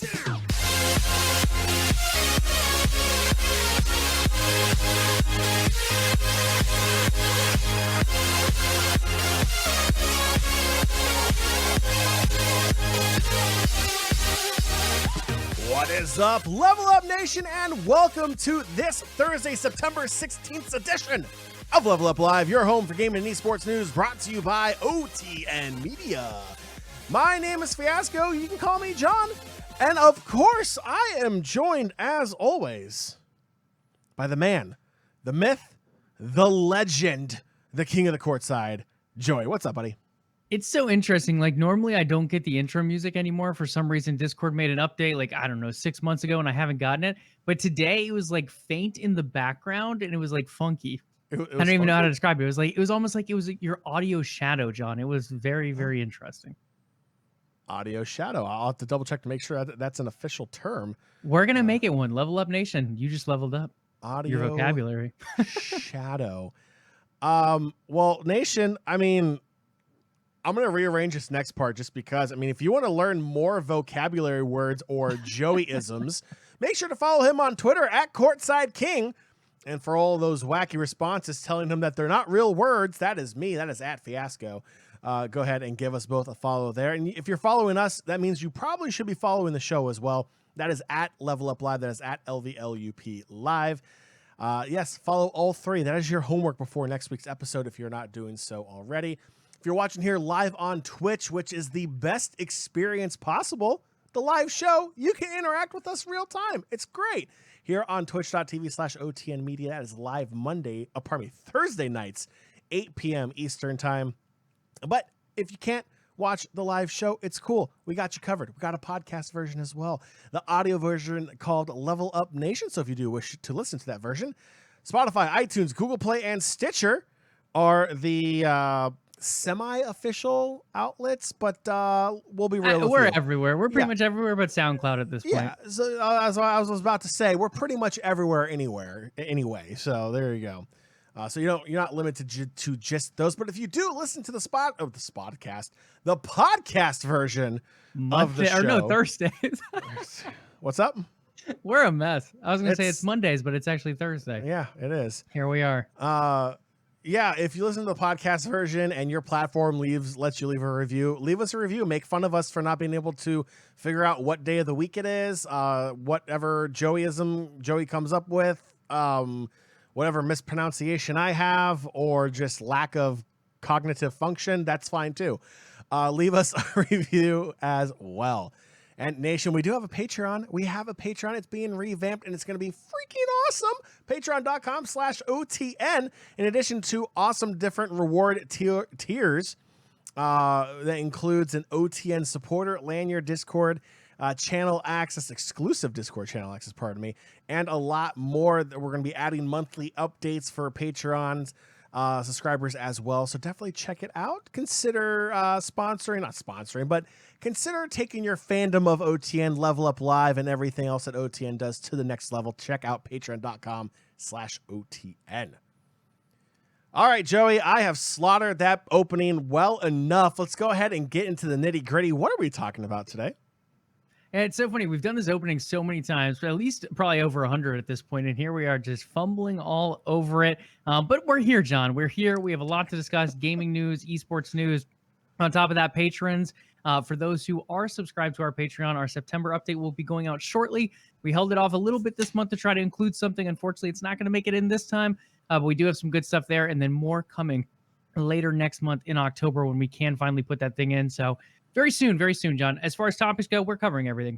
What is up, Level Up Nation, and welcome to this Thursday, September 16th edition of Level Up Live, your home for gaming and esports news, brought to you by OTN Media. My name is Fiasco. You can call me John. And of course, I am joined, as always, by the man, the myth, the legend, the king of the courtside, Joey. What's up, buddy? It's so interesting. Like, normally I don't get the intro music anymore. For some reason, Discord made an update, like, I don't know, 6 months ago, and I haven't gotten it. But today it was like faint in the background, and it was like funky. I don't even know how to describe it. It was almost like it was your audio shadow, John. It was very, very interesting. Audio shadow. I'll have to double check to make sure that's an official term. We're gonna make it one. Level Up Nation. You just leveled up. Audio your vocabulary. Shadow. Well, Nation, I mean, I'm going to rearrange this next part just because, I mean, if you want to learn more vocabulary words or Joey-isms, make sure to follow him on Twitter at Courtside King. And for all those wacky responses telling him that they're not real words, that is me. That is at Fiasco. Go ahead and give us both a follow there. And if you're following us, that means you probably should be following the show as well. That is at LvLUp Live. That is at LvLUp Live. Yes, follow all three. That is your homework before next week's episode if you're not doing so already. If you're watching here live on Twitch, which is the best experience possible, the live show, you can interact with us real time. It's great. Here on twitch.tv/OTN Media, that is live Thursday nights, 8 p.m. Eastern time. But if you can't watch the live show, it's cool. We got you covered. We got a podcast version as well. The audio version called Level Up Nation. So if you do wish to listen to that version, Spotify, iTunes, Google Play, and Stitcher are the semi-official outlets, but we'll be real. We're everywhere. We're pretty much everywhere but SoundCloud at this point. Yeah, so as I was about to say, we're pretty much everywhere anyway. So there you go. So you're not limited to just those, but if you do listen to the podcast version of the show. Or no, Thursdays. What's up? We're a mess. I was going to say it's Mondays, but it's actually Thursday. Yeah, it is. Here we are. Yeah, if you listen to the podcast version and your platform lets you leave a review, leave us a review. Make fun of us for not being able to figure out what day of the week it is, whatever Joeyism Joey comes up with, whatever mispronunciation I have, or just lack of cognitive function, that's fine too. Leave us a review as well. And Nation, we do have a Patreon. We have a Patreon. It's being revamped, and it's going to be freaking awesome. Patreon.com/OTN. In addition to awesome different reward tiers, that includes an OTN supporter, lanyard, Discord, channel access, exclusive Discord channel access, pardon me, and a lot more. We're going to be adding monthly updates for Patreons subscribers as well. So definitely check it out. Consider not sponsoring, but consider taking your fandom of OTN, Level Up Live, and everything else that OTN does to the next level. Check out patreon.com/OTN. All right, Joey, I have slaughtered that opening well enough. Let's go ahead and get into the nitty gritty. What are we talking about today? And it's so funny. We've done this opening so many times, but at least probably over 100 at this point. And here we are just fumbling all over it. But we're here, John. We're here. We have a lot to discuss. Gaming news, esports news. On top of that, patrons. For those who are subscribed to our Patreon, our September update will be going out shortly. We held it off a little bit this month to try to include something. Unfortunately, it's not going to make it in this time. But we do have some good stuff there. And then more coming later next month in October when we can finally put that thing in. So very soon, John. As far as topics go, we're covering everything.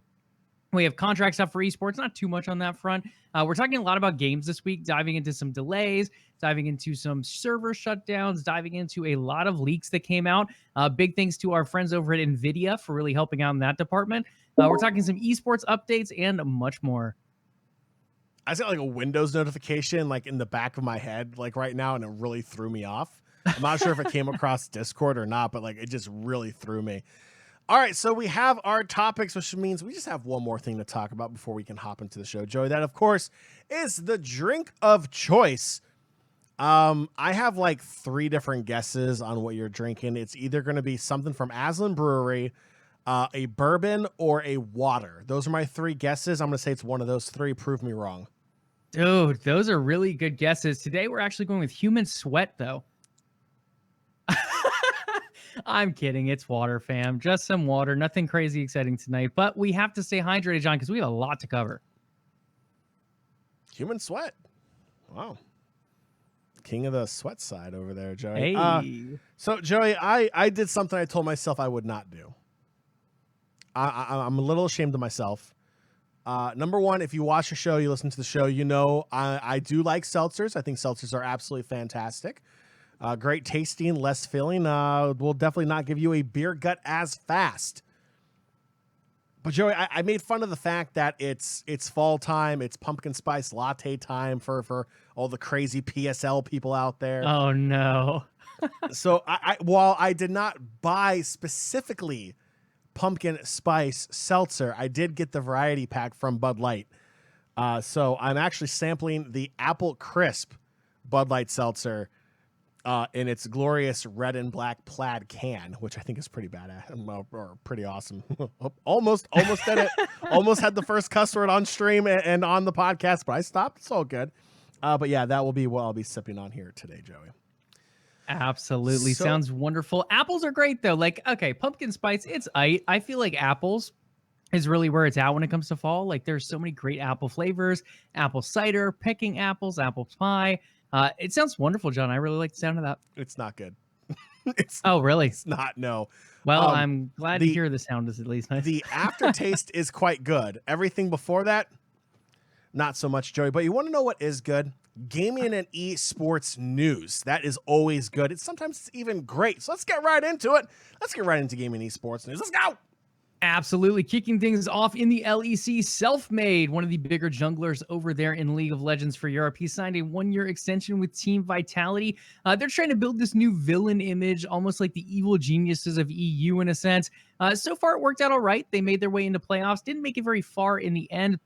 We have contract stuff for esports, not too much on that front. We're talking a lot about games this week, diving into some delays, diving into some server shutdowns, diving into a lot of leaks that came out. Big thanks to our friends over at NVIDIA for really helping out in that department. We're talking some esports updates and much more. I just got like a Windows notification like in the back of my head like right now, and it really threw me off. I'm not sure if it came across Discord or not, but like it just really threw me. All right, so we have our topics, which means we just have one more thing to talk about before we can hop into the show, Joey. That, of course, is the drink of choice. I have like 3 different guesses on what you're drinking. It's either going to be something from Aslan Brewery, a bourbon, or a water. Those are my 3 guesses. I'm going to say it's one of those 3. Prove me wrong. Dude, those are really good guesses. Today, we're actually going with human sweat, though. I'm kidding. It's water, fam. Just some water. Nothing crazy exciting tonight. But we have to stay hydrated, John, because we have a lot to cover. Human sweat. Wow. King of the sweat side over there, Joey. Hey. So, Joey, I did something I told myself I would not do. I'm a little ashamed of myself. Number one, if you watch the show, you listen to the show, you know I do like seltzers. I think seltzers are absolutely fantastic. Great tasting, less filling. Will definitely not give you a beer gut as fast. But Joey, I made fun of the fact that it's fall time, it's pumpkin spice latte time for all the crazy PSL people out there. Oh no. So while I did not buy specifically pumpkin spice seltzer, I did get the variety pack from Bud Light. So I'm actually sampling the Apple Crisp Bud Light seltzer in its glorious red and black plaid can, which I think is pretty badass or pretty awesome. almost did it. Almost had the first cuss word on stream and on the podcast, but I stopped. It's all good. But yeah, that will be what I'll be sipping on here today, Joey. Absolutely. Sounds wonderful. Apples are great, though. Like, okay, pumpkin spice, it's I feel like apples is really where it's at when it comes to fall. Like, there's so many great apple flavors, apple cider, picking apples, apple pie. It sounds wonderful, John. I really like the sound of that. It's not good. Oh, really? It's not, no. Well, I'm glad to hear the sound is at least nice. The aftertaste is quite good. Everything before that, not so much, Joey. But you want to know what is good? Gaming and esports news. That is always good. It's even great. So let's get right into it. Let's get right into gaming and esports news. Let's go. Absolutely. Kicking things off in the LEC, Selfmade, one of the bigger junglers over there in League of Legends for Europe. He signed a 1-year extension with Team Vitality. They're trying to build this new villain image, almost like the evil geniuses of EU in a sense. So far, it worked out all right. They made their way into playoffs. Didn't make it very far in the end,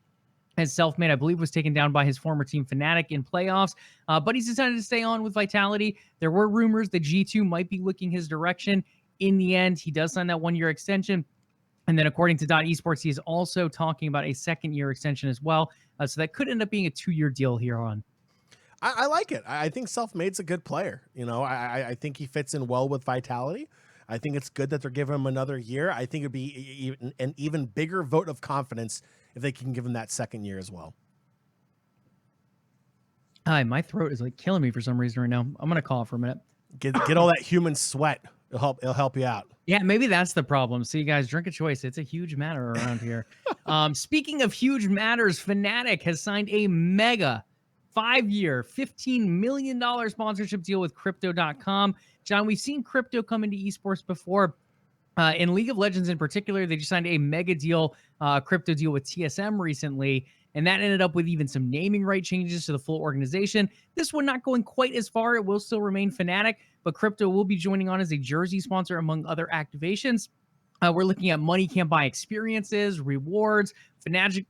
as Selfmade, I believe, was taken down by his former team Fnatic in playoffs. But he's decided to stay on with Vitality. There were rumors that G2 might be looking his direction. In the end, he does sign that 1-year extension. And then according to Esports, he is also talking about a 2nd-year extension as well. So that could end up being a 2-year deal here on. I like it. I think Selfmade's a good player. You know, I think he fits in well with Vitality. I think it's good that they're giving him another year. I think it'd be an even bigger vote of confidence if they can give him that 2nd year as well. Hi, my throat is like killing me for some reason right now. I'm going to cough for a minute. Get all that human sweat. It'll help you out. Yeah, maybe that's the problem. See, guys, drink a choice. It's a huge matter around here. Speaking of huge matters, Fnatic has signed a mega 5-year, $15 million sponsorship deal with Crypto.com. John, we've seen crypto come into esports before. In League of Legends in particular, they just signed a mega deal, crypto deal with TSM recently, and that ended up with even some naming right changes to the full organization. This one not going quite as far. It will still remain Fnatic, but crypto will be joining on as a jersey sponsor among other activations. We're looking at money can't buy experiences, rewards, Fnatic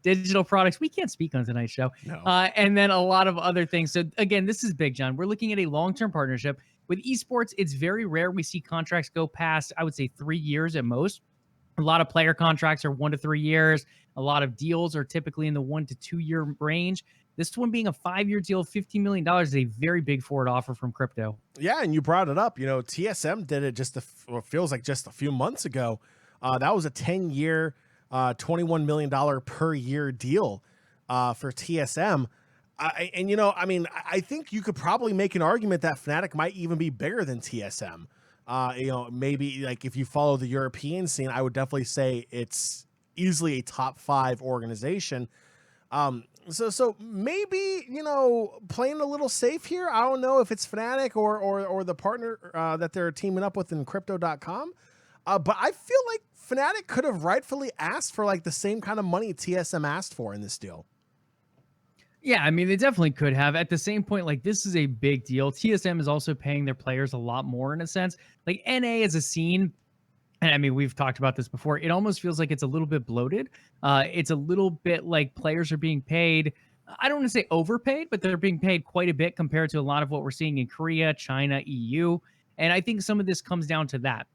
digital products. We can't speak on tonight's show. No. And then a lot of other things. So again, this is big, John. We're looking at a long-term partnership. With esports, it's very rare we see contracts go past, I would say, 3 years at most. A lot of player contracts are 1 to 3 years. A lot of deals are typically in the 1 to 2 year range. This one being a 5-year deal, $15 million is a very big forward offer from crypto. Yeah, and you brought it up. You know, TSM did it feels like just a few months ago. That was a 10-year, $21 million per year deal for TSM. I think you could probably make an argument that Fnatic might even be bigger than TSM. Maybe like if you follow the European scene, I would definitely say it's easily a top 5 organization. So maybe, playing a little safe here. I don't know if it's Fnatic or the partner that they're teaming up with in Crypto.com. But I feel like Fnatic could have rightfully asked for like the same kind of money TSM asked for in this deal. Yeah, I mean, they definitely could have. At the same point, like, this is a big deal. TSM is also paying their players a lot more in a sense. Like, NA as a scene, and I mean, we've talked about this before, it almost feels like it's a little bit bloated. It's a little bit like players are being paid, I don't want to say overpaid, but they're being paid quite a bit compared to a lot of what we're seeing in Korea, China, EU. And I think some of this comes down to that.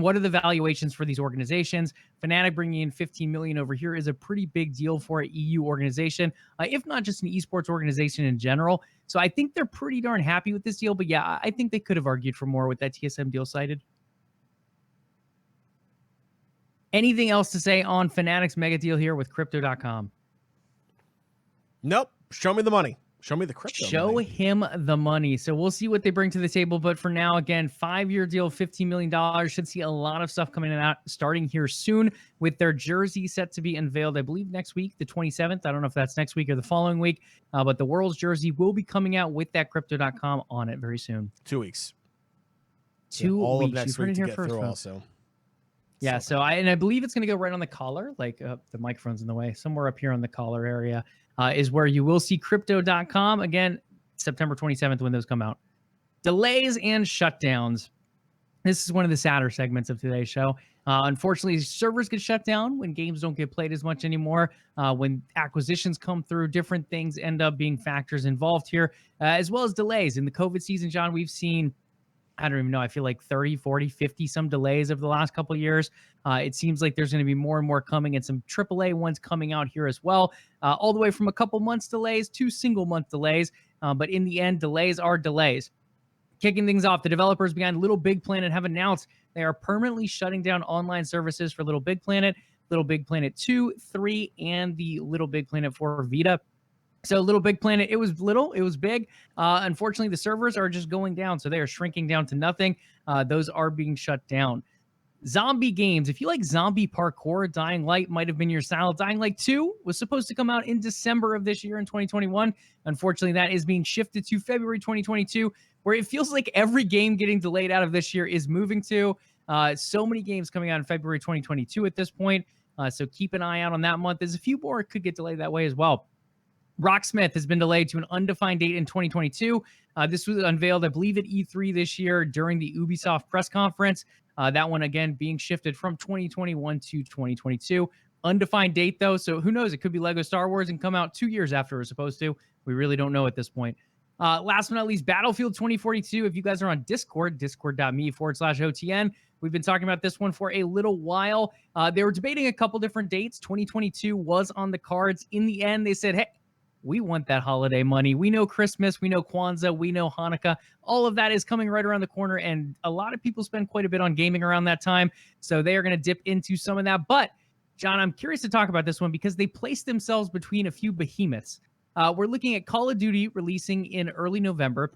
What are the valuations for these organizations? Fnatic bringing in 15 million over here is a pretty big deal for an EU organization, if not just an esports organization in general. So I think they're pretty darn happy with this deal. But yeah, I think they could have argued for more with that TSM deal cited. Anything else to say on Fnatic's mega deal here with Crypto.com? Nope. Show me the money. Show me the crypto Show money. him the money. So we'll see what they bring to the table. But for now, again, 5-year deal, $15 million. Should see a lot of stuff coming out starting here soon with their jersey set to be unveiled, I believe, next week, the 27th. I don't know if that's next week or the following week. But the World's jersey will be coming out with that Crypto.com on it very soon. 2 weeks. 2 weeks. All of next You've heard week it to here get first, through folks. also. Yeah, so I believe it's going to go right on the collar, like the microphone's in the way, somewhere up here on the collar area is where you will see Crypto.com. Again, September 27th when those come out. Delays and shutdowns. This is one of the sadder segments of today's show. Unfortunately, servers get shut down when games don't get played as much anymore. When acquisitions come through, different things end up being factors involved here, as well as delays. In the COVID season, John, we've seen, I don't even know, I feel like 30, 40, 50 some delays over the last couple of years. It seems like there's going to be more and more coming, and some AAA ones coming out here as well, all the way from a couple months delays to single month delays. But in the end, delays are delays. Kicking things off, the developers behind Little Big Planet have announced they are permanently shutting down online services for Little Big Planet 2, 3, and the Little Big Planet 4 Vita. So Little Big Planet, it was little, it was big. Unfortunately, the servers are just going down, so they are shrinking down to nothing. Those are being shut down. Zombie games. If you like zombie parkour, Dying Light might have been your style. Dying Light 2 was supposed to come out in December of this year in 2021. Unfortunately, that is being shifted to February 2022, where it feels like every game getting delayed out of this year is moving to. So many games coming out in February 2022 at this point. So keep an eye out on that month. There's a few more could get delayed that way as well. Rocksmith has been delayed to an undefined date in 2022. This was unveiled, I believe, at E3 this year during the Ubisoft press conference. That one, again, being shifted from 2021 to 2022. Undefined date, though, so who knows? It could be LEGO Star Wars and come out 2 years after it was supposed to. We really don't know at this point. Last but not least, Battlefield 2042. If you guys are on Discord, discord.me/OTN, we've been talking about this one for a little while. They were debating a couple different dates. 2022 was on the cards. In the end, they said, hey, we want that holiday money. We know Christmas, we know Kwanzaa, we know Hanukkah. All of that is coming right around the corner, and a lot of people spend quite a bit on gaming around that time, so they are going to dip into some of that. But, John, I'm curious to talk about this one because they placed themselves between a few behemoths. We're looking at Call of Duty releasing in early November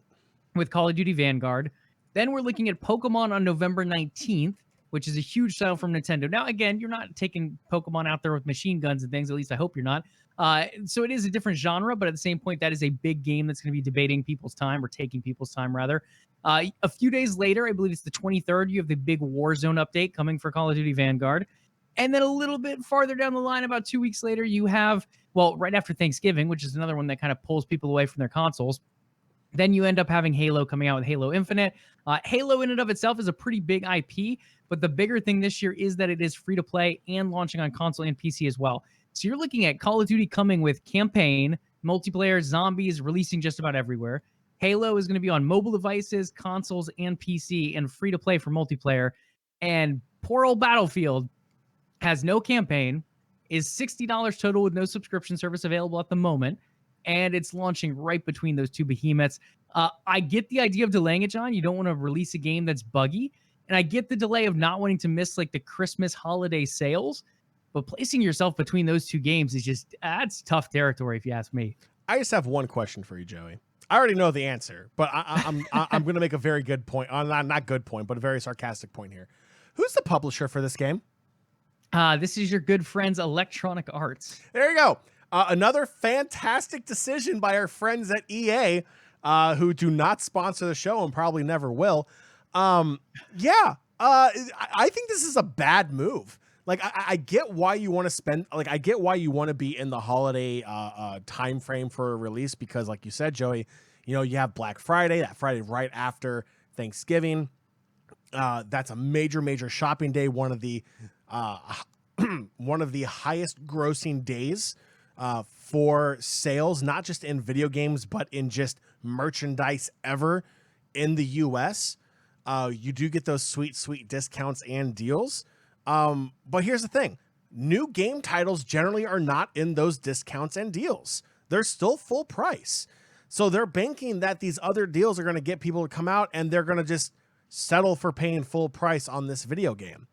with Call of Duty Vanguard. Then we're looking at Pokemon on November 19th, which is a huge title from Nintendo. Now, again, you're not taking Pokemon out there with machine guns and things. At least I hope you're not. So it is a different genre, but at the same point, that is a big game that's going to be debating people's time, or taking people's time, rather. A few days later, I believe it's the 23rd, you have the big Warzone update coming for Call of Duty Vanguard. And then a little bit farther down the line, about 2 weeks later, you have, well, right after Thanksgiving, which is another one that kind of pulls people away from their consoles. Then you end up having Halo coming out with Halo Infinite. Halo in and of itself is a pretty big IP, but the bigger thing this year is that it is free to play and launching on console and PC as well. So you're looking at Call of Duty coming with campaign, multiplayer, zombies, releasing just about everywhere. Halo is going to be on mobile devices, consoles, and PC, and free to play for multiplayer. And poor old Battlefield has no campaign, is $60 total with no subscription service available at the moment, and it's launching right between those two behemoths. I get the idea of delaying it, John. You don't want to release a game that's buggy, and I get the delay of not wanting to miss like the Christmas holiday sales, but placing yourself between those two games is just, that's tough territory if you ask me. I just have one question for you, Joey. I already know the answer, but I'm going to make a very good point. Not good point, but a very sarcastic point here. Who's the publisher for this game? This is your good friends, Electronic Arts. There you go. Another fantastic decision by our friends at EA, who do not sponsor the show and probably never will. I think this is a bad move. Like, I get why you want to spend, like, I get why you want to be in the holiday time frame for a release, because like you said, Joey, you know, you have Black Friday, that Friday right after Thanksgiving. That's a major shopping day, one of the highest grossing days for sales, not just in video games, but in just merchandise ever in the US. You do get those sweet discounts and deals. But here's the thing. New game titles generally are not in those discounts and deals. They're still full price. So they're banking that these other deals are going to get people to come out and they're going to just settle for paying full price on this video game.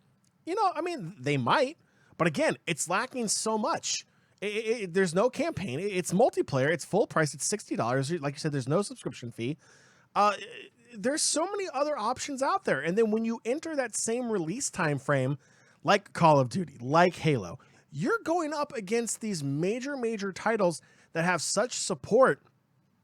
You know, I mean, they might, but again, it's lacking so much. There's no campaign. It's multiplayer. It's full price. It's $60. Like you said, there's no subscription fee. There's so many other options out there. And then when you enter that same release time frame, like Call of Duty, like Halo, you're going up against these major titles that have such support.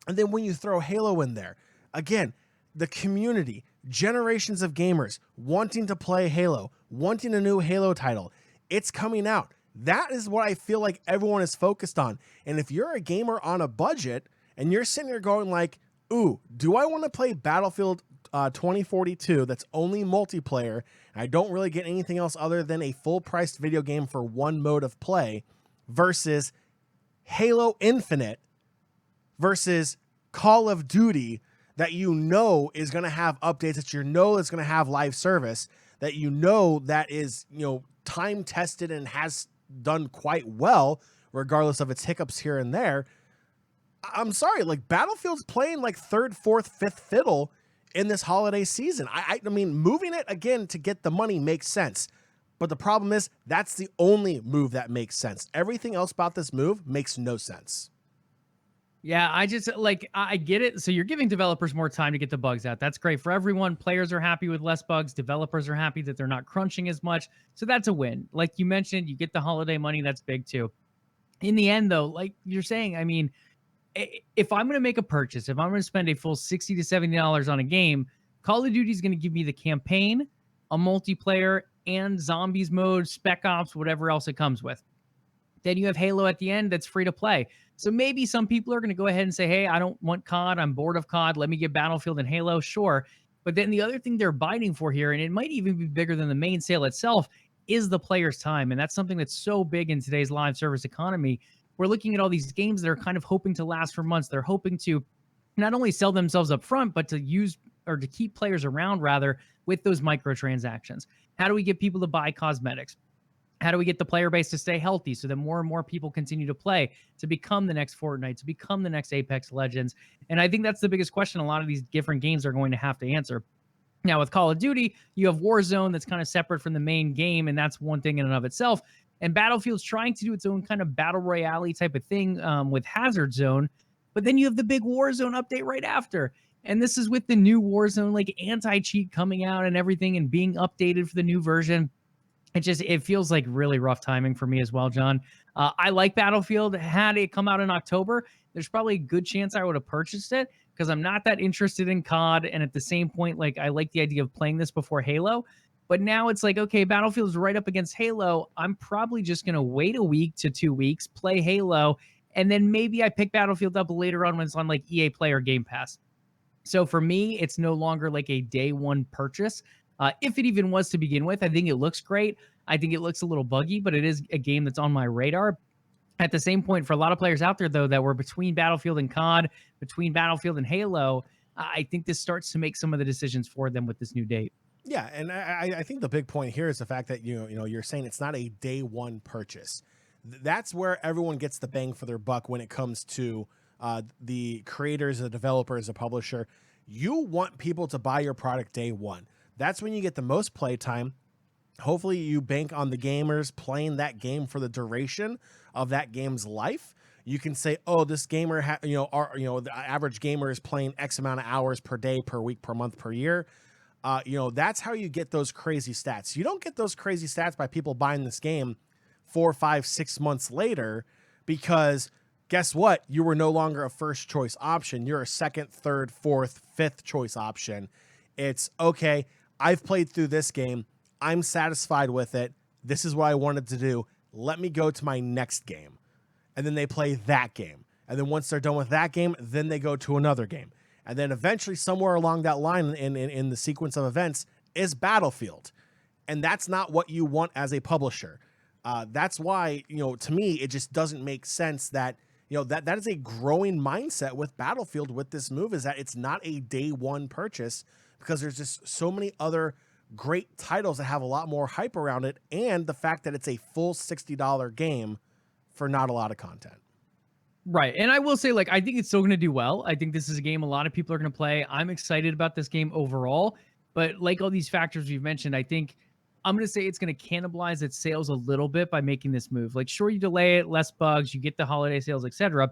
And then when you throw Halo in there, again, the community, generations of gamers wanting to play Halo, wanting a new Halo title, it's coming out. That is what I feel like everyone is focused on. And if you're a gamer on a budget and you're sitting here going like, ooh, do I want to play Battlefield 2042 that's only multiplayer and I don't really get anything else other than a full-priced video game for one mode of play versus Halo Infinite versus Call of Duty that you know is going to have updates, that you know is going to have live service, that you know that is, you know, time-tested and has done quite well regardless of its hiccups here and there. I'm sorry, like Battlefield's playing like third, fourth, fifth fiddle in this holiday season. I mean, moving it again to get the money makes sense. But the problem is that's the only move that makes sense. Everything else about this move makes no sense. Yeah, I get it. So you're giving developers more time to get the bugs out. That's great for everyone. Players are happy with less bugs. Developers are happy that they're not crunching as much. So that's a win. Like you mentioned, you get the holiday money. That's big too. In the end, though, like you're saying, I mean, if I'm going to make a purchase, if I'm going to spend a full $60 to $70 on a game, Call of Duty is going to give me the campaign, a multiplayer, and zombies mode, spec ops, whatever else it comes with. Then you have Halo at the end that's free to play. So maybe some people are going to go ahead and say, hey, I don't want COD. I'm bored of COD. Let me get Battlefield and Halo. Sure. But then the other thing they're biting for here, and it might even be bigger than the main sale itself, is the player's time. And that's something that's so big in today's live service economy. We're looking at all these games that are kind of hoping to last for months. They're hoping to not only sell themselves up front, but to use or to keep players around rather with those microtransactions. How do we get people to buy cosmetics? How do we get the player base to stay healthy so that more and more people continue to play, to become the next Fortnite, to become the next Apex Legends? And I think that's the biggest question a lot of these different games are going to have to answer. Now, with Call of Duty, you have Warzone that's kind of separate from the main game, and that's one thing in and of itself. And Battlefield's trying to do its own kind of battle royale type of thing with Hazard Zone. But then you have the big Warzone update right after. And this is with the new Warzone, like anti-cheat coming out and everything and being updated for the new version. It feels like really rough timing for me as well, John. I like Battlefield. Had it come out in October, there's probably a good chance I would have purchased it because I'm not that interested in COD. And at the same point, like I like the idea of playing this before Halo. But now it's like, okay, Battlefield's right up against Halo. I'm probably just going to wait a week to 2 weeks, play Halo, and then maybe I pick Battlefield up later on when it's on like EA Play or Game Pass. So for me, it's no longer like a day one purchase. If it even was to begin with, I think it looks great. I think it looks a little buggy, but it is a game that's on my radar. At the same point, for a lot of players out there, though, that were between Battlefield and COD, between Battlefield and Halo, I think this starts to make some of the decisions for them with this new date. Yeah, and I think the big point here is the fact that you're saying it's not a day one purchase. That's where everyone gets the bang for their buck when it comes to the creators, the developers, the publisher. You want people to buy your product day one. That's when you get the most play time. Hopefully you bank on the gamers playing that game for the duration of that game's life. You can say, oh, this gamer, the average gamer is playing X amount of hours per day, per week, per month, per year. That's how you get those crazy stats. You don't get those crazy stats by people buying this game 4, 5, 6 months later, because guess what? You were no longer a first choice option. You're a second, third, fourth, fifth choice option. It's okay. I've played through this game. I'm satisfied with it. This is what I wanted to do. Let me go to my next game. And then they play that game. And then once they're done with that game, then they go to another game. And then eventually somewhere along that line in the sequence of events is Battlefield. And that's not what you want as a publisher. That's why, to me, it just doesn't make sense that, that is a growing mindset with Battlefield with this move, is that it's not a day one purchase. because there's just so many other great titles that have a lot more hype around it, and the fact that it's a full $60 game for not a lot of content. Right. And I will say, like, I think it's still going to do well. I think this is a game a lot of people are going to play. I'm excited about this game overall. But like all these factors we've mentioned, I think I'm going to say it's going to cannibalize its sales a little bit by making this move. Like, sure, you delay it, less bugs, you get the holiday sales, etc.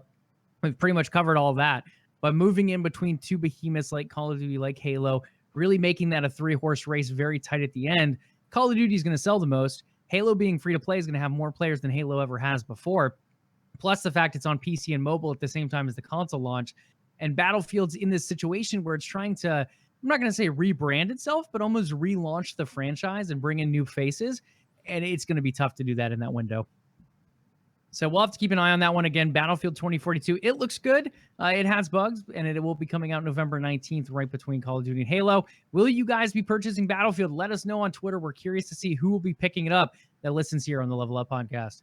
We've pretty much covered all of that. But moving in between two behemoths like Call of Duty, like Halo, really making that a 3-horse race very tight at the end. Call of Duty is going to sell the most. Halo being free to play is going to have more players than Halo ever has before. Plus the fact it's on PC and mobile at the same time as the console launch. And Battlefield's in this situation where it's trying to, I'm not going to say rebrand itself, but almost relaunch the franchise and bring in new faces. And it's going to be tough to do that in that window. So we'll have to keep an eye on that one. Again, Battlefield 2042. It looks good. It has bugs, and it will be coming out November 19th, right between Call of Duty and Halo. Will you guys be purchasing Battlefield? Let us know on Twitter. We're curious to see who will be picking it up that listens here on the LvLUp Podcast.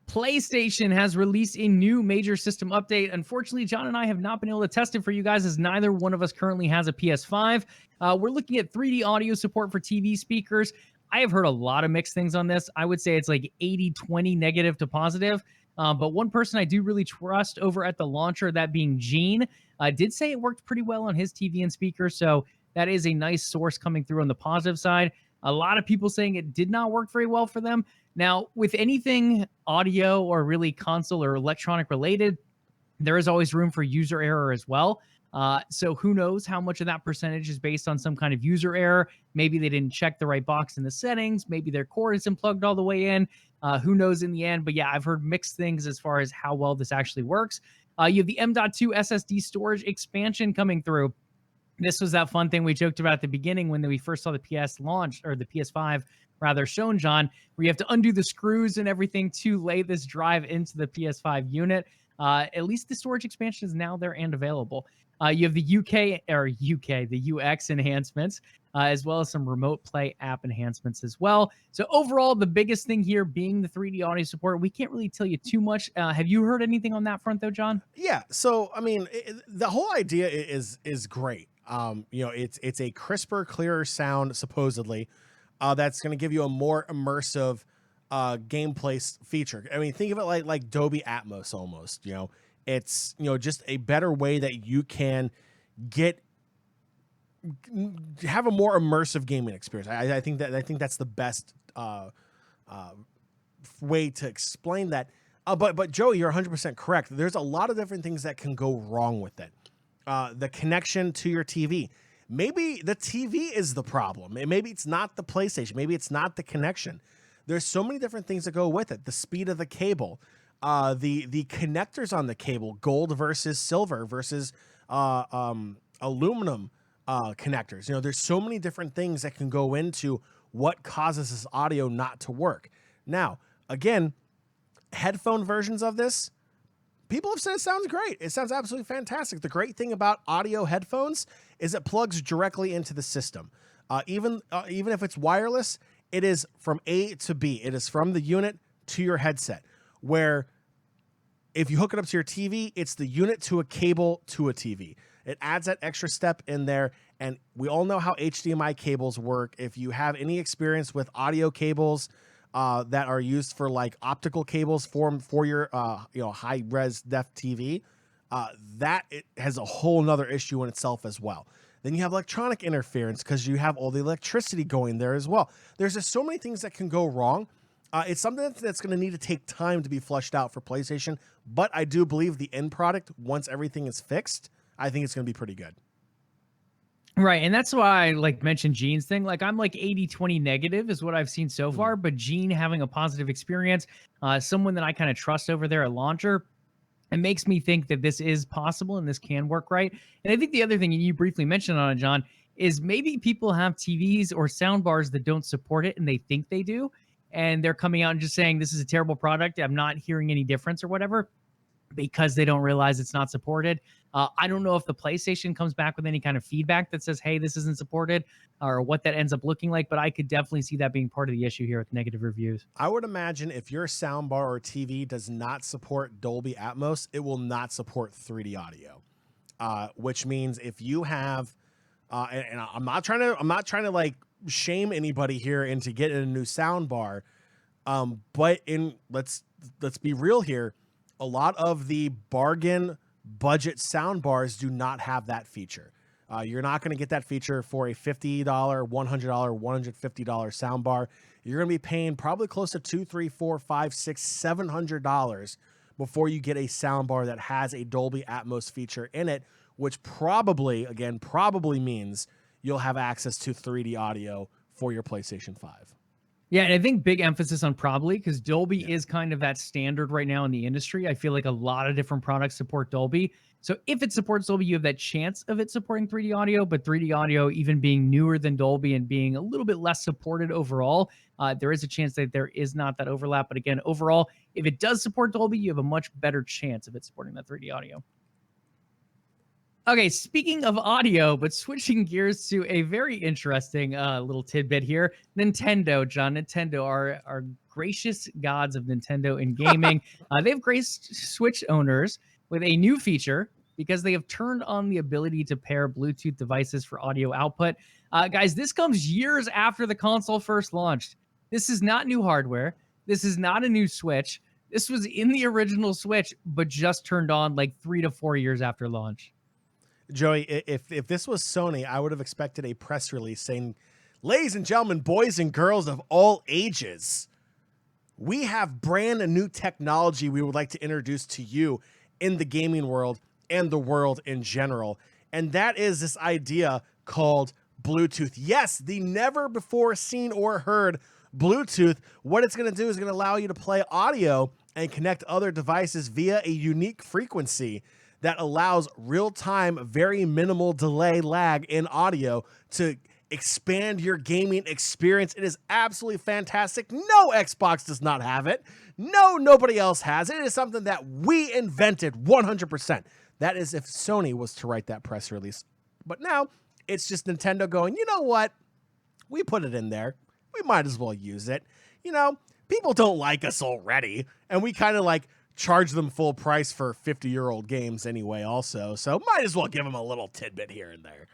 PlayStation has released a new major system update. Unfortunately, John and I have not been able to test it for you guys, as neither one of us currently has a PS5. We're looking at 3D audio support for TV speakers. I have heard a lot of mixed things on this. I would say it's like 80-20 negative to positive. But one person I do really trust over at the launcher, that being Gene, did say it worked pretty well on his TV and speakers. So that is a nice source coming through on the positive side. A lot of people saying it did not work very well for them. Now, with anything audio or really console or electronic related, there is always room for user error as well. So who knows how much of that percentage is based on some kind of user error. Maybe they didn't check the right box in the settings. Maybe their cord isn't plugged all the way in. Who knows in the end? But yeah, I've heard mixed things as far as how well this actually works. You have the M.2 SSD storage expansion coming through. This was that fun thing we joked about at the beginning when we first saw the PS launch, or the PS5 rather, shown, John, where you have to undo the screws and everything to lay this drive into the PS5 unit. At least the storage expansion is now there and available. You have the UX enhancements, as well as some remote play app enhancements as well. So overall, the biggest thing here being the 3D audio support. We can't really tell you too much. Have you heard anything on that front though, John? Yeah. So, I mean, the whole idea is great. It's a crisper, clearer sound, supposedly, that's going to give you a more immersive gameplay feature. I mean, think of it like Dolby Atmos almost. It's just a better way that you can have a more immersive gaming experience. I think that's the best way to explain that. But Joey, you're 100% correct. There's a lot of different things that can go wrong with it. The connection to your TV. Maybe the TV is the problem. Maybe it's not the PlayStation. Maybe it's not the connection. There's so many different things that go with it. The speed of the cable, the connectors on the cable, gold versus silver versus aluminum connectors. There's so many different things that can go into what causes this audio not to work. Now, again, headphone versions of this, people have said it sounds great. It sounds absolutely fantastic. The great thing about audio headphones is it plugs directly into the system. Even if it's wireless, it is from A to B. It is from the unit to your headset, where if you hook it up to your TV, it's the unit to a cable to a TV. It adds that extra step in there, and we all know how HDMI cables work. If you have any experience with audio cables that are used for like optical cables for your high res def TV, that it has a whole nother issue in itself as well. Then you have electronic interference because you have all the electricity going there as well. There's just so many things that can go wrong. It's something that's going to need to take time to be fleshed out for PlayStation, but I do believe the end product, once everything is fixed, I think it's going to be pretty good. Right, and that's why I mentioned Gene's thing. I'm 80-20 negative is what I've seen so far, but Gene having a positive experience, someone that I kind of trust over there at Launcher, it makes me think that this is possible and this can work right. And I think the other thing, and you briefly mentioned on it, John, is maybe people have TVs or sound bars that don't support it and they think they do, and they're coming out and just saying this is a terrible product, I'm not hearing any difference or whatever, because they don't realize it's not supported. I don't know if the PlayStation comes back with any kind of feedback that says, hey, this isn't supported, or what that ends up looking like, but I could definitely see that being part of the issue here with negative reviews. I would imagine if your soundbar or TV does not support Dolby Atmos, it will not support 3D audio. which means if you have, and I'm not trying to like shame anybody here into getting a new sound bar, but let's be real here. A lot of the bargain budget sound bars do not have that feature. You're not going to get that feature for a $50, $100, $150 sound bar. You're going to be paying probably close to $200, $300, $400, $500, $600, $700 before you get a sound bar that has a Dolby Atmos feature in it, which probably means you'll have access to 3D audio for your PlayStation 5. Yeah, and I think big emphasis on probably, because Dolby is kind of that standard right now in the industry. I feel like a lot of different products support Dolby. So if it supports Dolby, you have that chance of it supporting 3D audio, but 3D audio even being newer than Dolby and being a little bit less supported overall, there is a chance that there is not that overlap. But again, overall, if it does support Dolby, you have a much better chance of it supporting that 3D audio. Okay, speaking of audio, but switching gears to a very interesting little tidbit here. Nintendo, John, Nintendo are gracious gods of Nintendo in gaming. They've graced Switch owners with a new feature because they have turned on the ability to pair Bluetooth devices for audio output. Guys, this comes years after the console first launched. This is not new hardware. This is not a new Switch. This was in the original Switch, but just turned on like 3 to 4 years after launch. Joey, if this was Sony, I would have expected a press release saying, ladies and gentlemen, boys and girls of all ages, we have brand new technology we would like to introduce to you in the gaming world and the world in general. And that is this idea called Bluetooth. Yes, the never before seen or heard Bluetooth. What it's going to do is going to allow you to play audio and connect other devices via a unique frequency that allows real-time, very minimal delay lag in audio to expand your gaming experience. It is absolutely fantastic. No Xbox does not have it. No, nobody else has it. It is something that we invented 100%. That is if Sony was to write that press release. But now it's just Nintendo going, you know what? We put it in there. We might as well use it. You know, people don't like us already. And we kind of like charge them full price for 50-year-old games anyway also. So might as well give them a little tidbit here and there.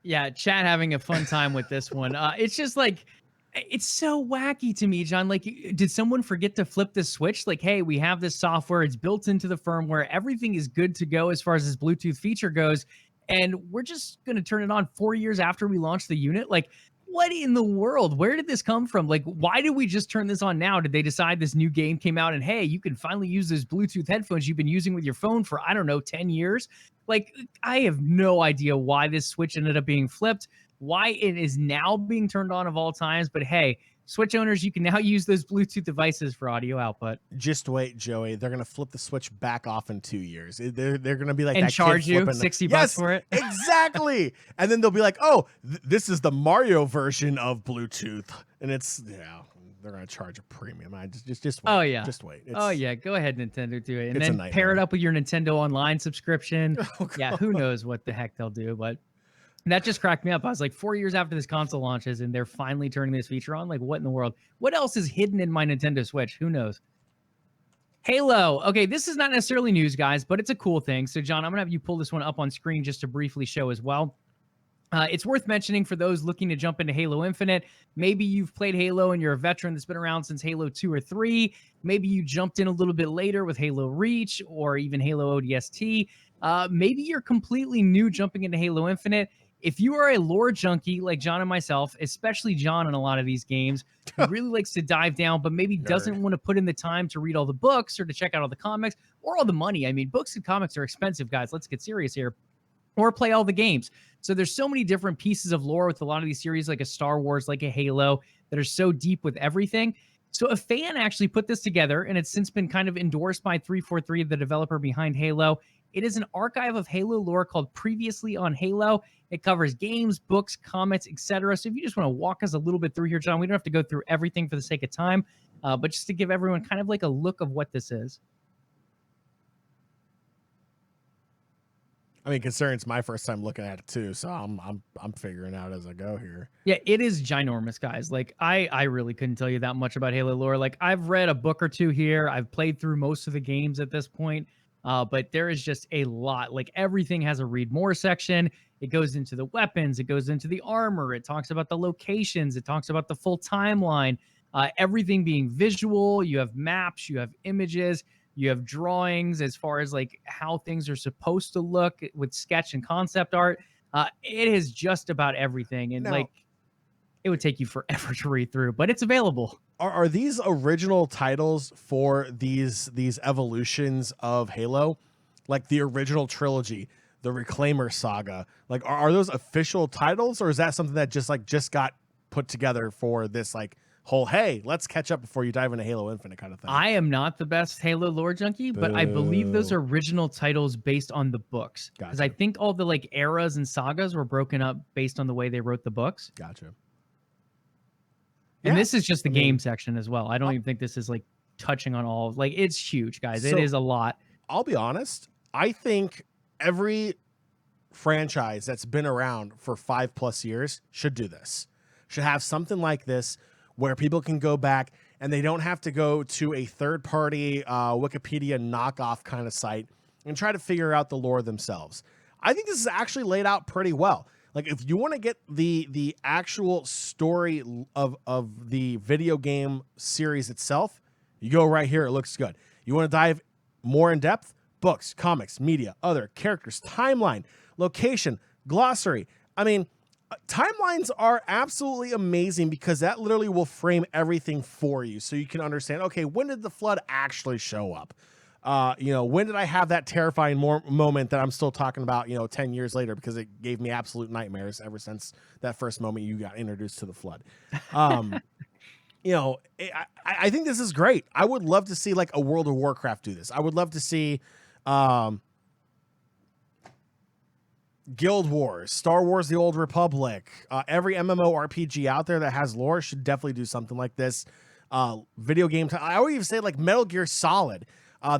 Yeah, chat having a fun time with this one. It's just like, it's so wacky to me, John. Like, did someone forget to flip the switch? Like, hey, we have this software. It's built into the firmware. Everything is good to go as far as this Bluetooth feature goes. And we're just going to turn it on 4 years after we launch the unit. Like, what in the world? Where did this come from? Like, why did we just turn this on now? Did they decide this new game came out and, hey, you can finally use those Bluetooth headphones you've been using with your phone for, I don't know, 10 years? Like, I have no idea why this switch ended up being flipped, why it is now being turned on of all times. But hey, Switch owners, you can now use those Bluetooth devices for audio output. Just wait, Joey. They're going to flip the switch back off in 2 years. They're going to be like and that charge kid you flipping 60 bucks for it. Exactly. And then they'll be like, oh, this is the Mario version of Bluetooth. And it's, yeah, they're going to charge a premium. Just wait. Oh, yeah. Just wait. Oh, yeah. Go ahead, Nintendo, do it. And It's a then nightmare. pair it up with your Nintendo Online subscription. Oh, Yeah, who knows what the heck they'll do, but that just cracked me up. I was like, 4 years after this console launches and they're finally turning this feature on. Like, what in the world? What else is hidden in my Nintendo Switch? Who knows? Halo. Okay, this is not necessarily news, guys, but it's a cool thing. So, John, I'm going to have you pull this one up on screen just to briefly show as well. It's worth mentioning for those looking to jump into Halo Infinite. Maybe you've played Halo and you're a veteran that's been around since Halo 2 or 3. Maybe you jumped in a little bit later with Halo Reach or even Halo ODST. Maybe you're completely new jumping into Halo Infinite. If you are a lore junkie like John and myself, especially John in a lot of these games, who really likes to dive down, but maybe doesn't want to put in the time to read all the books or to check out all the comics or all the money. I mean, books and comics are expensive, guys. Let's get serious here. Or play all the games. So there's so many different pieces of lore with a lot of these series, like a Star Wars, like a Halo, that are so deep with everything. So a fan actually put this together, and it's since been kind of endorsed by 343, the developer behind Halo. It is an archive of Halo lore called Previously on Halo. It covers games, books, comics, etc. So if you just want to walk us a little bit through here, John, we don't have to go through everything for the sake of time, but just to give everyone kind of like a look of what this is. I mean, considering it's my first time looking at it too, so I'm figuring out as I go here. Yeah, it is ginormous, guys. Like, I really couldn't tell you that much about Halo lore. Like, I've read a book or two here. I've played through most of the games at this point. But there is just a lot. Like everything has a read more section. It goes into the weapons. It goes into the armor. It talks about the locations. It talks about the full timeline. Everything being visual. You have maps. You have images. You have drawings as far as like how things are supposed to look with sketch and concept art. It is just about everything. And Now, like, it would take you forever to read through, but it's available. Are these original titles for these evolutions of Halo, like the original trilogy, the Reclaimer saga? Like, are those official titles, or is that something that just got put together for this like whole, hey, let's catch up before you dive into Halo Infinite kind of thing? I am not the best Halo lore junkie, but I believe those are original titles based on the books. Because I think all the like eras and sagas were broken up based on the way they wrote the books. Gotcha. And this is just the game section as well. I don't even think this is like touching on all. Like, it's huge, guys. It is a lot. I'll be honest. I think every franchise that's been around for 5+ years should do this. Should have something like this where people can go back and they don't have to go to a third-party Wikipedia knockoff kind of site and try to figure out the lore themselves. I think this is actually laid out pretty well. Like, if you want to get the actual story of the video game series itself, you go right here. It looks good. You want to dive more in depth? Books, comics, media, other characters, timeline, location, glossary. I mean, timelines are absolutely amazing because that literally will frame everything for you so you can understand, okay, when did the flood actually show up? When did I have that terrifying moment that I'm still talking about, 10 years later, because it gave me absolute nightmares ever since that first moment you got introduced to the flood. I think this is great. I would love to see like a World of Warcraft do this. I would love to see Guild Wars, Star Wars: The Old Republic, every MMORPG out there that has lore should definitely do something like this. Video game time. I would even say like Metal Gear Solid.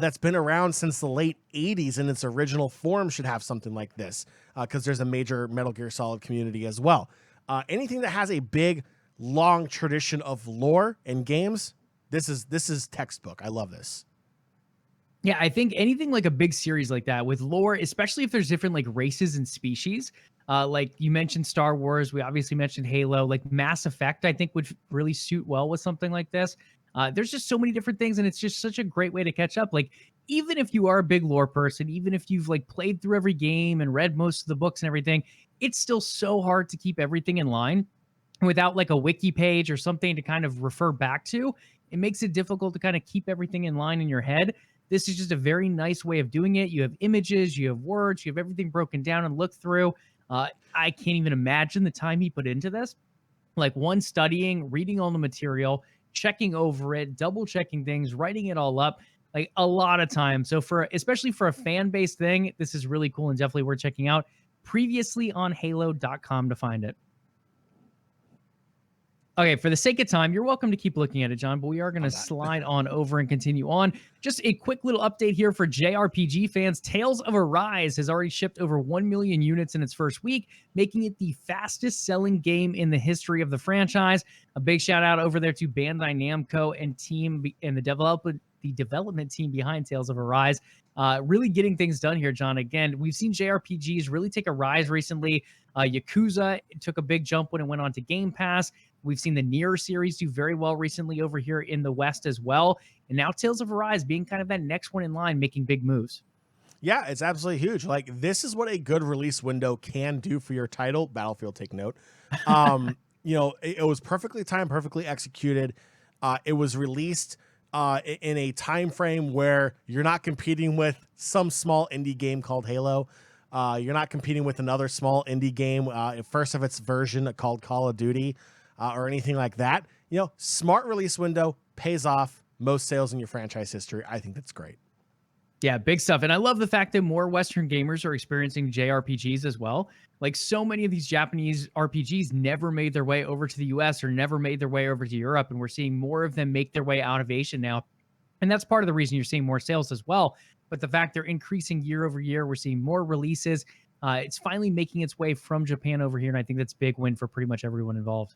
That's been around since the late 80s in its original form should have something like this because there's a major Metal Gear Solid community as well. Anything that has a big, long tradition of lore and games, this is textbook. I love this. Yeah, I think anything like a big series like that with lore, especially if there's different like races and species, like you mentioned Star Wars, we obviously mentioned Halo, like Mass Effect, I think would really suit well with something like this. There's just so many different things, and it's just such a great way to catch up. Like, even if you are a big lore person, even if you've like played through every game and read most of the books and everything, it's still so hard to keep everything in line without like a wiki page or something to kind of refer back to. It makes it difficult to kind of keep everything in line in your head. This is just a very nice way of doing it. You have images, you have words, you have everything broken down and looked through. I can't even imagine the time he put into this. Like, one, studying, reading all the material, checking over it, double checking things, writing it all up, like a lot of time. So especially for a fan-based thing, this is really cool and definitely worth checking out. Previously on halo.com to find it. Okay, for the sake of time, you're welcome to keep looking at it, John, but we are going to slide on over and continue on. Just a quick little update here for JRPG fans. Tales of Arise has already shipped over 1 million units in its first week, making it the fastest selling game in the history of the franchise. A big shout out over there to Bandai Namco and team and the development team behind Tales of Arise. Really getting things done here, John. Again, we've seen JRPGs really take a rise recently. Yakuza took a big jump when it went on to Game Pass. We've seen the Nier series do very well recently over here in the West as well. And now Tales of Arise being kind of that next one in line, making big moves. Yeah, it's absolutely huge. Like, this is what a good release window can do for your title. Battlefield, take note. It was perfectly timed, perfectly executed. It was released in a time frame where you're not competing with some small indie game called Halo. You're not competing with another small indie game, first of its version called Call of Duty. Or anything like that. Smart release window pays off, most sales in your franchise history. I think that's great. Yeah, big stuff. And I love the fact that more Western gamers are experiencing JRPGs as well. Like, so many of these Japanese RPGs never made their way over to the US or never made their way over to Europe. And we're seeing more of them make their way out of Asia now. And that's part of the reason you're seeing more sales as well. But the fact they're increasing year over year, we're seeing more releases. It's finally making its way from Japan over here. And I think that's a big win for pretty much everyone involved.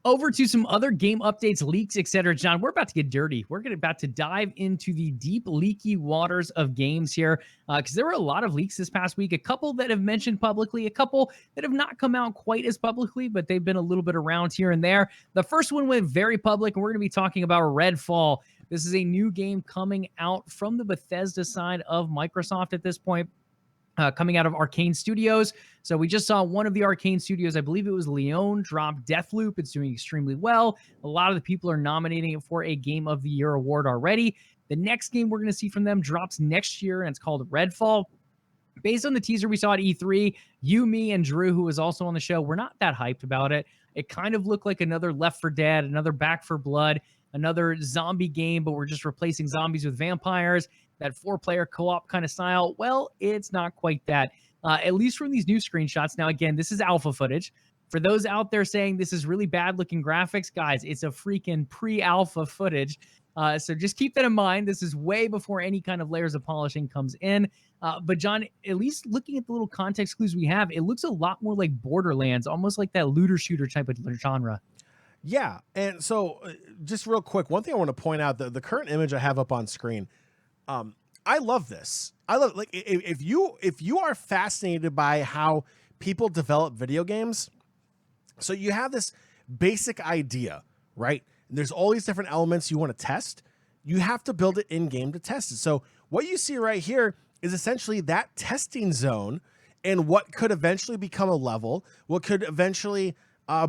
over to some other game updates, leaks, etc. John, we're about to get dirty. We're about to dive into the deep, leaky waters of games here because there were a lot of leaks this past week. A couple that have mentioned publicly, a couple that have not come out quite as publicly, but they've been a little bit around here and there. The first one went very public, and we're going to be talking about RedFall. This is a new game coming out from the Bethesda side of Microsoft at this point. Coming out of Arcane Studios. So we just saw one of the Arcane Studios, I believe it was Leon, drop Deathloop. It's doing extremely well. A lot of the people are nominating it for a Game of the Year award already. The next game we're going to see from them drops next year, and it's called RedFall. Based on the teaser we saw at E3, you, me, and Drew, who was also on the show, we're not that hyped about it. It kind of looked like another Left 4 Dead, another Back 4 Blood, another zombie game, but we're just replacing zombies with vampires. That 4-player co-op kind of style. Well, it's not quite that, at least from these new screenshots. Now, again, this is alpha footage. For those out there saying this is really bad looking graphics, guys, it's a freaking pre-alpha footage. So just keep that in mind. This is way before any kind of layers of polishing comes in. But John, at least looking at the little context clues we have, it looks a lot more like Borderlands, almost like that looter shooter type of genre. Yeah. And so just real quick, one thing I want to point out, the current image I have up on screen, I love this. I love, like, if you are fascinated by how people develop video games, so you have this basic idea, right? And there's all these different elements you want to test. You have to build it in game to test it. So what you see right here is essentially that testing zone and what could eventually become a level, what could eventually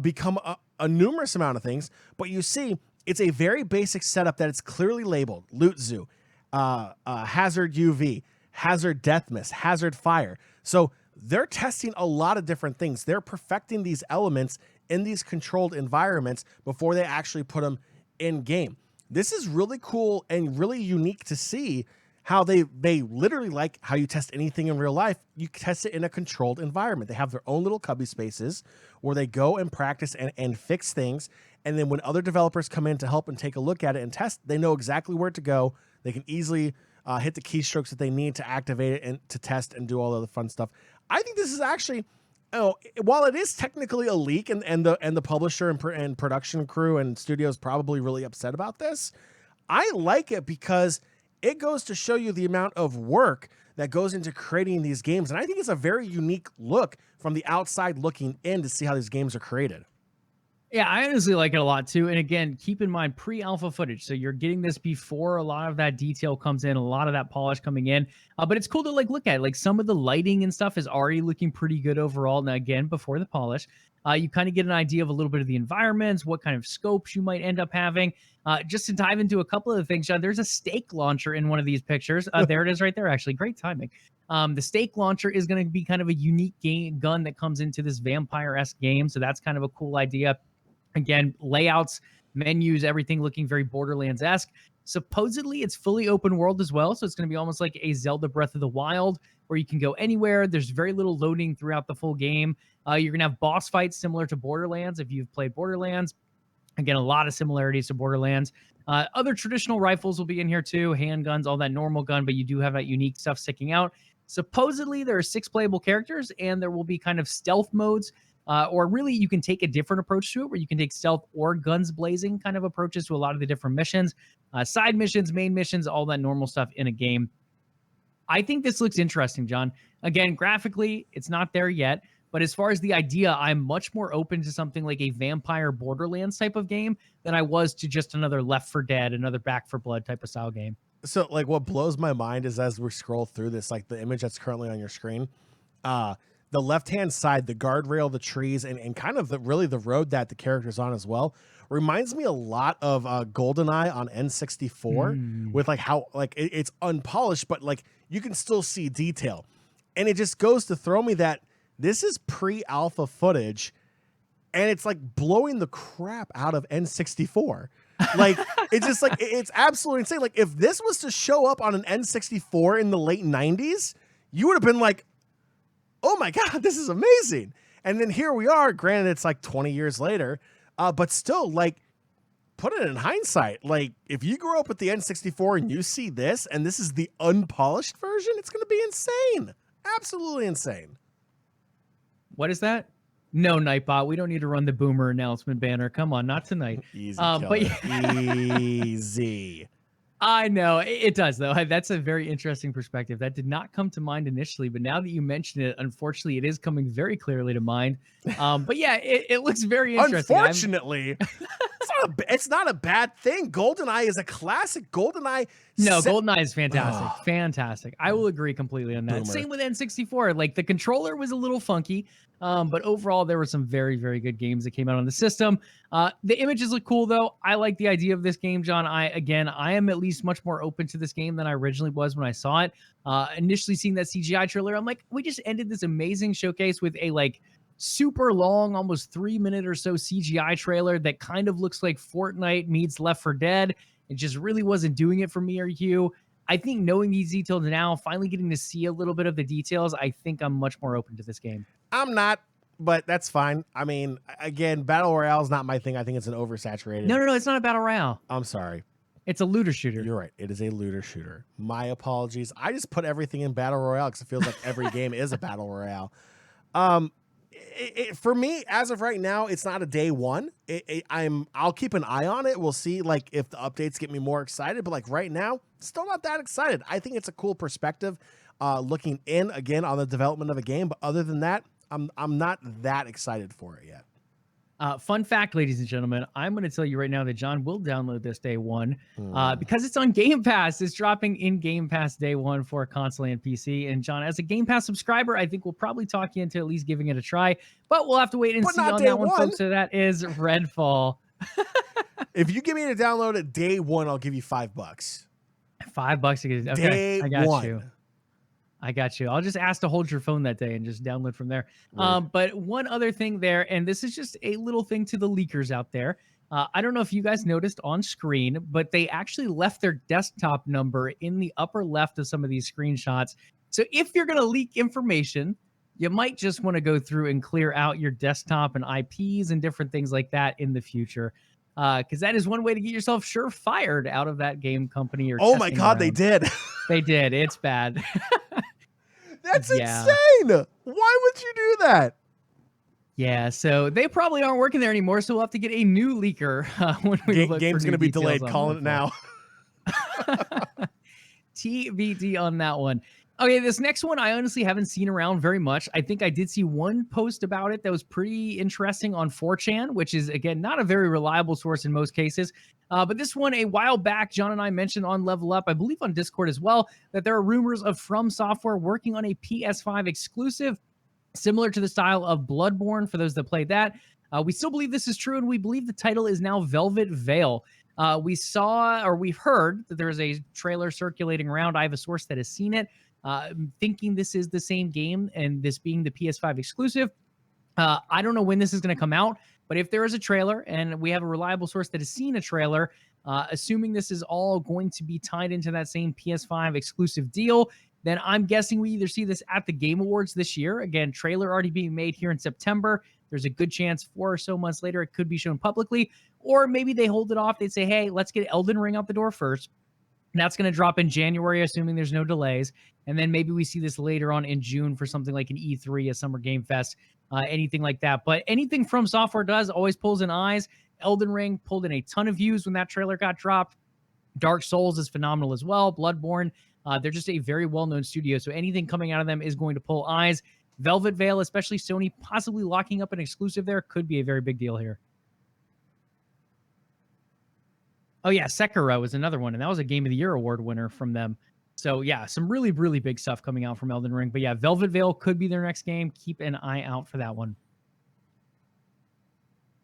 become a numerous amount of things. But you see, it's a very basic setup that it's clearly labeled: Loot Zoo, Hazard UV, Hazard Death Miss, Hazard Fire. So they're testing a lot of different things. They're perfecting these elements in these controlled environments before they actually put them in game. This is really cool and really unique to see how they literally, like how you test anything in real life, you test it in a controlled environment. They have their own little cubby spaces where they go and practice and fix things. And then when other developers come in to help and take a look at it and test, they know exactly where to go. They can easily hit the keystrokes that they need to activate it and to test and do all of the fun stuff. I think this is actually, while it is technically a leak and the publisher and production crew and studios probably really upset about this, I like it because it goes to show you the amount of work that goes into creating these games. And I think it's a very unique look from the outside looking in to see how these games are created. Yeah, I honestly like it a lot too. And again, keep in mind pre-alpha footage. So you're getting this before a lot of that detail comes in, a lot of that polish coming in. But it's cool to look at. Like some of the lighting and stuff is already looking pretty good overall. Now, again, before the polish, you kind of get an idea of a little bit of the environments, what kind of scopes you might end up having. Just to dive into a couple of the things, John, there's a stake launcher in one of these pictures. There it is right there, actually. Great timing. The stake launcher is going to be kind of a unique gun that comes into this vampire-esque game. So that's kind of a cool idea. Again, layouts, menus, everything looking very Borderlands-esque. Supposedly, it's fully open world as well, so it's going to be almost like a Zelda Breath of the Wild, where you can go anywhere. There's very little loading throughout the full game. You're going to have boss fights similar to Borderlands if you've played Borderlands. Again, a lot of similarities to Borderlands. Other traditional rifles will be in here too, handguns, all that normal gun, but you do have that unique stuff sticking out. Supposedly, there are 6 playable characters, and there will be kind of stealth modes. Or really, you can take a different approach to it where you can take stealth or guns blazing kind of approaches to a lot of the different missions, side missions, main missions, all that normal stuff in a game. I think this looks interesting, John. Again, graphically, it's not there yet. But as far as the idea, I'm much more open to something like a vampire Borderlands type of game than I was to just another Left 4 Dead, another Back 4 Blood type of style game. So, like, what blows my mind is as we scroll through this, like the image that's currently on your screen, the left-hand side, the guardrail, the trees, and kind of really the road that the character's on as well, reminds me a lot of GoldenEye on N64 with like how like it's unpolished, but like you can still see detail. And it just goes to throw me that this is pre-alpha footage and it's like blowing the crap out of N64. Like it's just like it's absolutely insane. Like if this was to show up on an N64 in the late 90s, you would have been like, oh my God, this is amazing. And then here we are, granted it's like 20 years later, but still, like, put it in hindsight. Like, if you grew up with the N64 and you see this, and this is the unpolished version, it's going to be insane. Absolutely insane. What is that? No, Nightbot. We don't need to run the boomer announcement banner. Come on, not tonight. Easy, But easy. I know it does, though. That's a very interesting perspective. That did not come to mind initially, but now that you mention it, unfortunately, it is coming very clearly to mind. But yeah, it looks very interesting. Unfortunately, it's not a bad thing. GoldenEye is a classic. GoldenEye. No, GoldenEye is fantastic. Fantastic. I will agree completely on that. Boomer. Same with N64. Like the controller was a little funky, but overall there were some very, very good games that came out on the system. The images look cool though. I like the idea of this game, John. I am at least much more open to this game than I originally was when I saw it. Initially seeing that CGI trailer, I'm like, we just ended this amazing showcase with a super long, almost 3-minute or so CGI trailer that kind of looks like Fortnite meets Left 4 Dead. It just really wasn't doing it for me or you. I think knowing these details now, finally getting to see a little bit of the details, I think I'm much more open to this game. I'm not, but that's fine. I mean, again, Battle Royale is not my thing. I think it's an oversaturated. No, it's not a Battle Royale. I'm sorry. It's a looter shooter. You're right. It is a looter shooter. My apologies. I just put everything in Battle Royale because it feels like every game is a Battle Royale. For me, as of right now, it's not a day one. I'll keep an eye on it. We'll see if the updates get me more excited. But right now, still not that excited. I think it's a cool perspective, looking in again on the development of a game. But other than that, I'm not that excited for it yet. Fun fact, ladies and gentlemen, I'm going to tell you right now that John will download this day one because it's on Game Pass. It's dropping in Game Pass day one for console and PC. And John, as a Game Pass subscriber, I think we'll probably talk you into at least giving it a try. But we'll have to wait and see on that one, folks. So that is RedFall. If you give me to download it day one, I'll give you $5. $5 to get it. Okay, I got you. I'll just ask to hold your phone that day and just download from there. Right. But one other thing there, and this is just a little thing to the leakers out there. I don't know if you guys noticed on screen, but they actually left their desktop number in the upper left of some of these screenshots. So if you're going to leak information, you might just want to go through and clear out your desktop and IPs and different things like that in the future. Because that is one way to get yourself fired out of that game company. Or oh my God, they did. They did. It's bad. That's insane. Why would you do that? Yeah, so they probably aren't working there anymore, so we'll have to get a new leaker when we look game's going to be delayed. Calling it now. TBD on that one. Okay, this next one I honestly haven't seen around very much. I think I did see one post about it that was pretty interesting on 4chan, which is, again, not a very reliable source in most cases. But this one, a while back, John and I mentioned on LvLUp, I believe on Discord as well, that there are rumors of FromSoftware working on a PS5 exclusive, similar to the style of Bloodborne, for those that played that. We still believe this is true, and we believe the title is now Velvet Veil. We've heard that there is a trailer circulating around. I have a source that has seen it. Thinking this is the same game and this being the PS5 exclusive. I don't know when this is going to come out, but if there is a trailer and we have a reliable source that has seen a trailer, assuming this is all going to be tied into that same PS5 exclusive deal, then I'm guessing we either see this at the Game Awards this year. Again, trailer already being made here in September. There's a good chance 4 or so months later it could be shown publicly, or maybe they hold it off. They'd say, hey, let's get Elden Ring out the door first. And that's going to drop in January, assuming there's no delays. And then maybe we see this later on in June for something like an E3, a Summer Game Fest, anything like that. But anything FromSoftware does always pulls in eyes. Elden Ring pulled in a ton of views when that trailer got dropped. Dark Souls is phenomenal as well. Bloodborne, they're just a very well-known studio. So anything coming out of them is going to pull eyes. Velvet Veil, especially Sony possibly locking up an exclusive there, could be a very big deal here. Oh, yeah, Sekiro was another one, and that was a Game of the Year award winner from them. So, yeah, some really, really big stuff coming out from Elden Ring. But, yeah, Velvet Veil could be their next game. Keep an eye out for that one.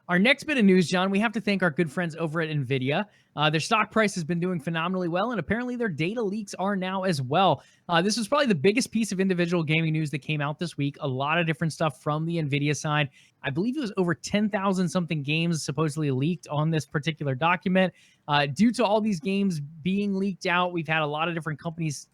Our next bit of news, John, we have to thank our good friends over at NVIDIA. Their stock price has been doing phenomenally well, and apparently their data leaks are now as well. This was probably the biggest piece of individual gaming news that came out this week. A lot of different stuff from the NVIDIA side. I believe it was over 10,000 something games supposedly leaked on this particular document. Due to all these games being leaked out, we've had a lot of different companies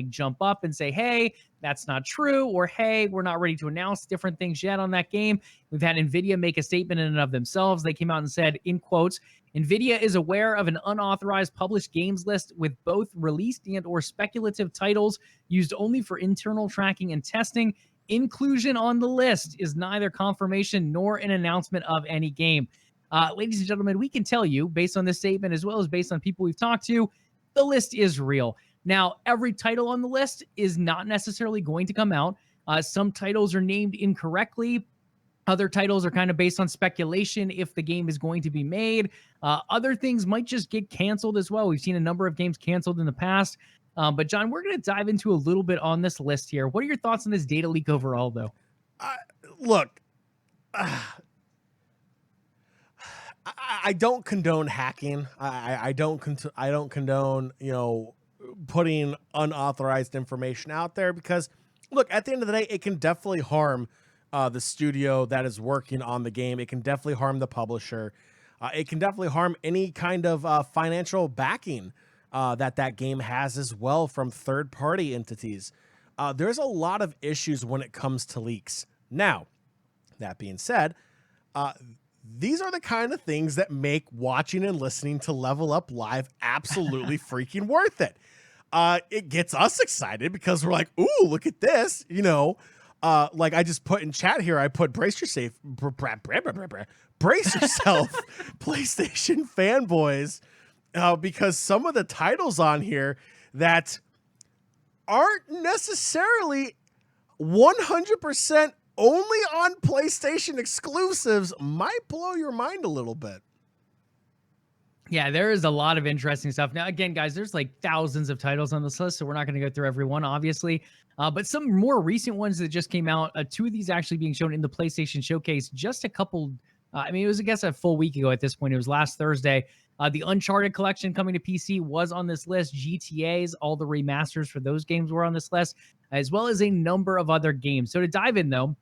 jump up and say, hey, that's not true, or hey, we're not ready to announce different things yet on that game. We've had NVIDIA make a statement in and of themselves. They came out and said, in quotes, NVIDIA is aware of an unauthorized published games list with both released and or speculative titles used only for internal tracking and testing. inclusion on the list is neither confirmation nor an announcement of any game. Ladies and gentlemen, we can tell you, based on this statement, as well as based on people we've talked to, the list is real. Now, every title on the list is not necessarily going to come out. Some titles are named incorrectly. Other titles are kind of based on speculation if the game is going to be made. Other things might just get canceled as well. We've seen a number of games canceled in the past. But John, we're going to dive into a little bit on this list here. What are your thoughts on this data leak overall, though? Look, I don't condone hacking. I don't condone, putting unauthorized information out there because, look, at the end of the day, it can definitely harm the studio that is working on the game. It can definitely harm the publisher. It can definitely harm any kind of financial backing that game has as well from third-party entities. There's a lot of issues when it comes to leaks. Now, that being said, these are the kind of things that make watching and listening to LvLUp Live absolutely freaking worth it. It gets us excited because we're like, ooh, look at this, like I just put in chat here, I put brace yourself, PlayStation fanboys, because some of the titles on here that aren't necessarily 100% only on PlayStation exclusives might blow your mind a little bit. Yeah, there is a lot of interesting stuff. Now, again, guys, there's like thousands of titles on this list, so we're not going to go through every one, obviously. But some more recent ones that just came out, two of these actually being shown in the PlayStation Showcase just a couple, it was, I guess, a full week ago at this point. It was last Thursday. The Uncharted collection coming to PC was on this list. GTAs, all the remasters for those games were on this list, as well as a number of other games. So to dive in, though,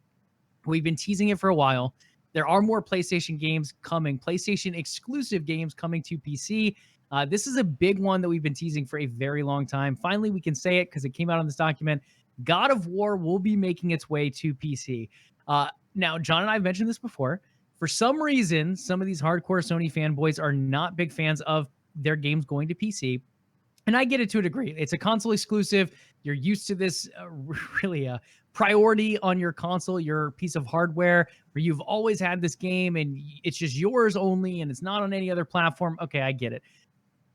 we've been teasing it for a while. There are more PlayStation games coming, PlayStation exclusive games coming to PC. This is a big one that we've been teasing for a very long time. Finally, we can say it because it came out on this document. God of War will be making its way to PC. Now, John and I have mentioned this before. For some reason, some of these hardcore Sony fanboys are not big fans of their games going to PC. And I get it to a degree. It's a console exclusive. You're used to this really priority on your console, your piece of hardware, where you've always had this game and it's just yours only and it's not on any other platform. Okay, I get it.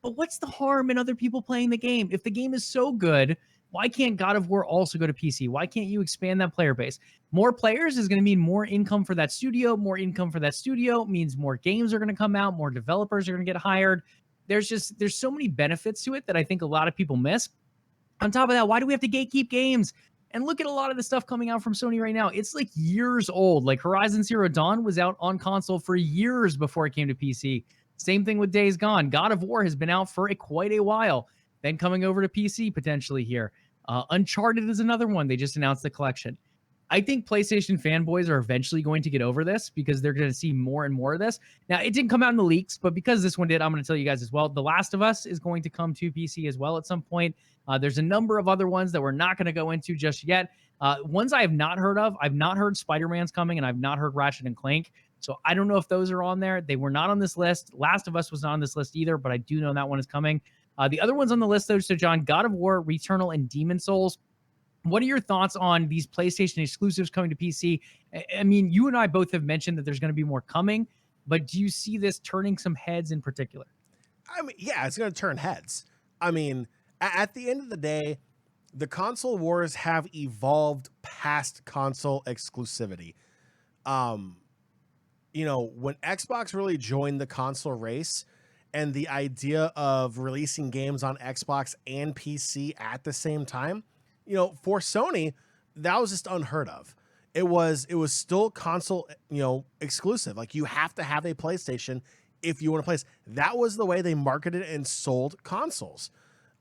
But what's the harm in other people playing the game? If the game is so good, why can't God of War also go to PC? Why can't you expand that player base? More players is going to mean more income for that studio. More income for that studio means more games are going to come out. More developers are going to get hired. There's so many benefits to it that I think a lot of people miss. On top of that, why do we have to gatekeep games? And look at a lot of the stuff coming out from Sony right now. It's like years old. Like Horizon Zero Dawn was out on console for years before it came to PC. Same thing with Days Gone. God of War has been out for quite a while, then coming over to PC potentially here. Uncharted is another one. They just announced the collection. I think PlayStation fanboys are eventually going to get over this because they're going to see more and more of this. Now, it didn't come out in the leaks, but because this one did, I'm going to tell you guys as well. The Last of Us is going to come to PC as well at some point. There's a number of other ones that we're not going to go into just yet. Ones I have not heard of. I've not heard Spider-Man's coming, and I've not heard Ratchet and Clank. So I don't know if those are on there. They were not on this list. Last of Us was not on this list either, but I do know that one is coming. The other ones on the list, though, so John, God of War, Returnal, and Demon Souls. What are your thoughts on these PlayStation exclusives coming to PC? I mean, you and I both have mentioned that there's going to be more coming, but do you see this turning some heads in particular? I mean, yeah, it's going to turn heads. I mean, at the end of the day, the console wars have evolved past console exclusivity. When Xbox really joined the console race and the idea of releasing games on Xbox and PC at the same time, for Sony, that was just unheard of. It was still console, exclusive. Like, you have to have a PlayStation if you want to play this. That was the way they marketed and sold consoles.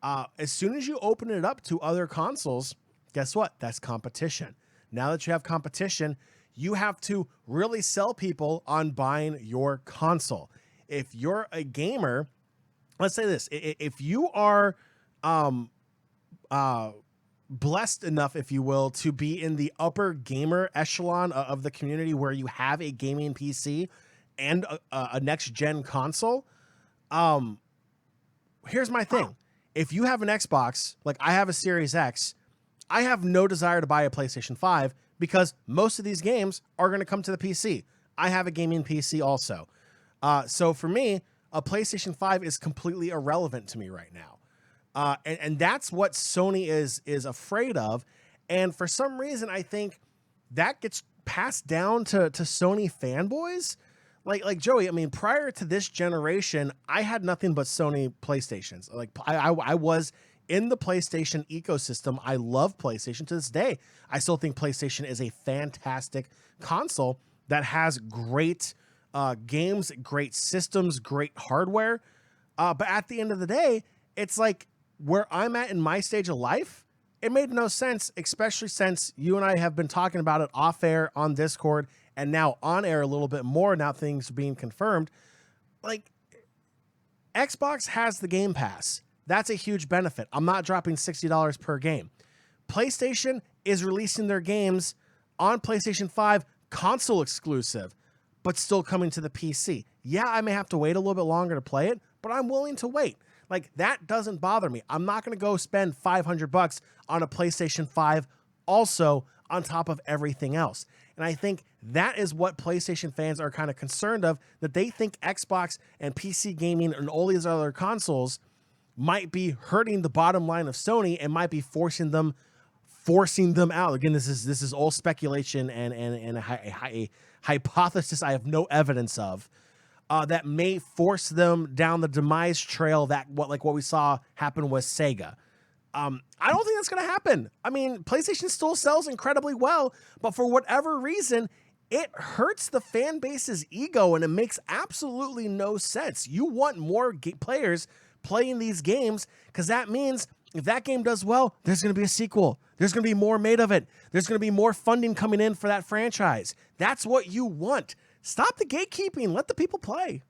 As soon as you open it up to other consoles, guess what? That's competition. Now that you have competition, you have to really sell people on buying your console. If you're a gamer, let's say this, if you are blessed enough, if you will, to be in the upper gamer echelon of the community where you have a gaming PC and a next-gen console, here's my thing. If you have an Xbox, like I have a Series X, I have no desire to buy a PlayStation 5 because most of these games are going to come to the PC. I have a gaming PC also. So for me, a PlayStation 5 is completely irrelevant to me right now. And that's what Sony is afraid of. And for some reason, I think that gets passed down to Sony fanboys. Like Joey, I mean, prior to this generation, I had nothing but Sony PlayStations. Like I was in the PlayStation ecosystem. I love PlayStation to this day. I still think PlayStation is a fantastic console that has great games, great systems, great hardware. But at the end of the day, it's like where I'm at in my stage of life, it made no sense, especially since you and I have been talking about it off air on Discord and now on air a little bit more, now things being confirmed. Like, Xbox has the Game Pass. That's a huge benefit. I'm not dropping $60 per game. PlayStation is releasing their games on PlayStation 5 console exclusive, but still coming to the PC. Yeah, I may have to wait a little bit longer to play it, but I'm willing to wait. Like, that doesn't bother me. I'm not going to go spend $500 on a PlayStation 5 also on top of everything else. And I think that is what PlayStation fans are kind of concerned of, that they think Xbox and PC gaming and all these other consoles might be hurting the bottom line of Sony and might be forcing them out. Again, this is all speculation and a hypothesis I have no evidence of. That may force them down the demise trail that what we saw happen with Sega. I don't think that's going to happen. I mean, PlayStation still sells incredibly well, but for whatever reason, it hurts the fan base's ego, and it makes absolutely no sense. You want more players playing these games, because that means if that game does well, there's going to be a sequel. There's going to be more made of it. There's going to be more funding coming in for that franchise. That's what you want. Stop the gatekeeping. Let the people play.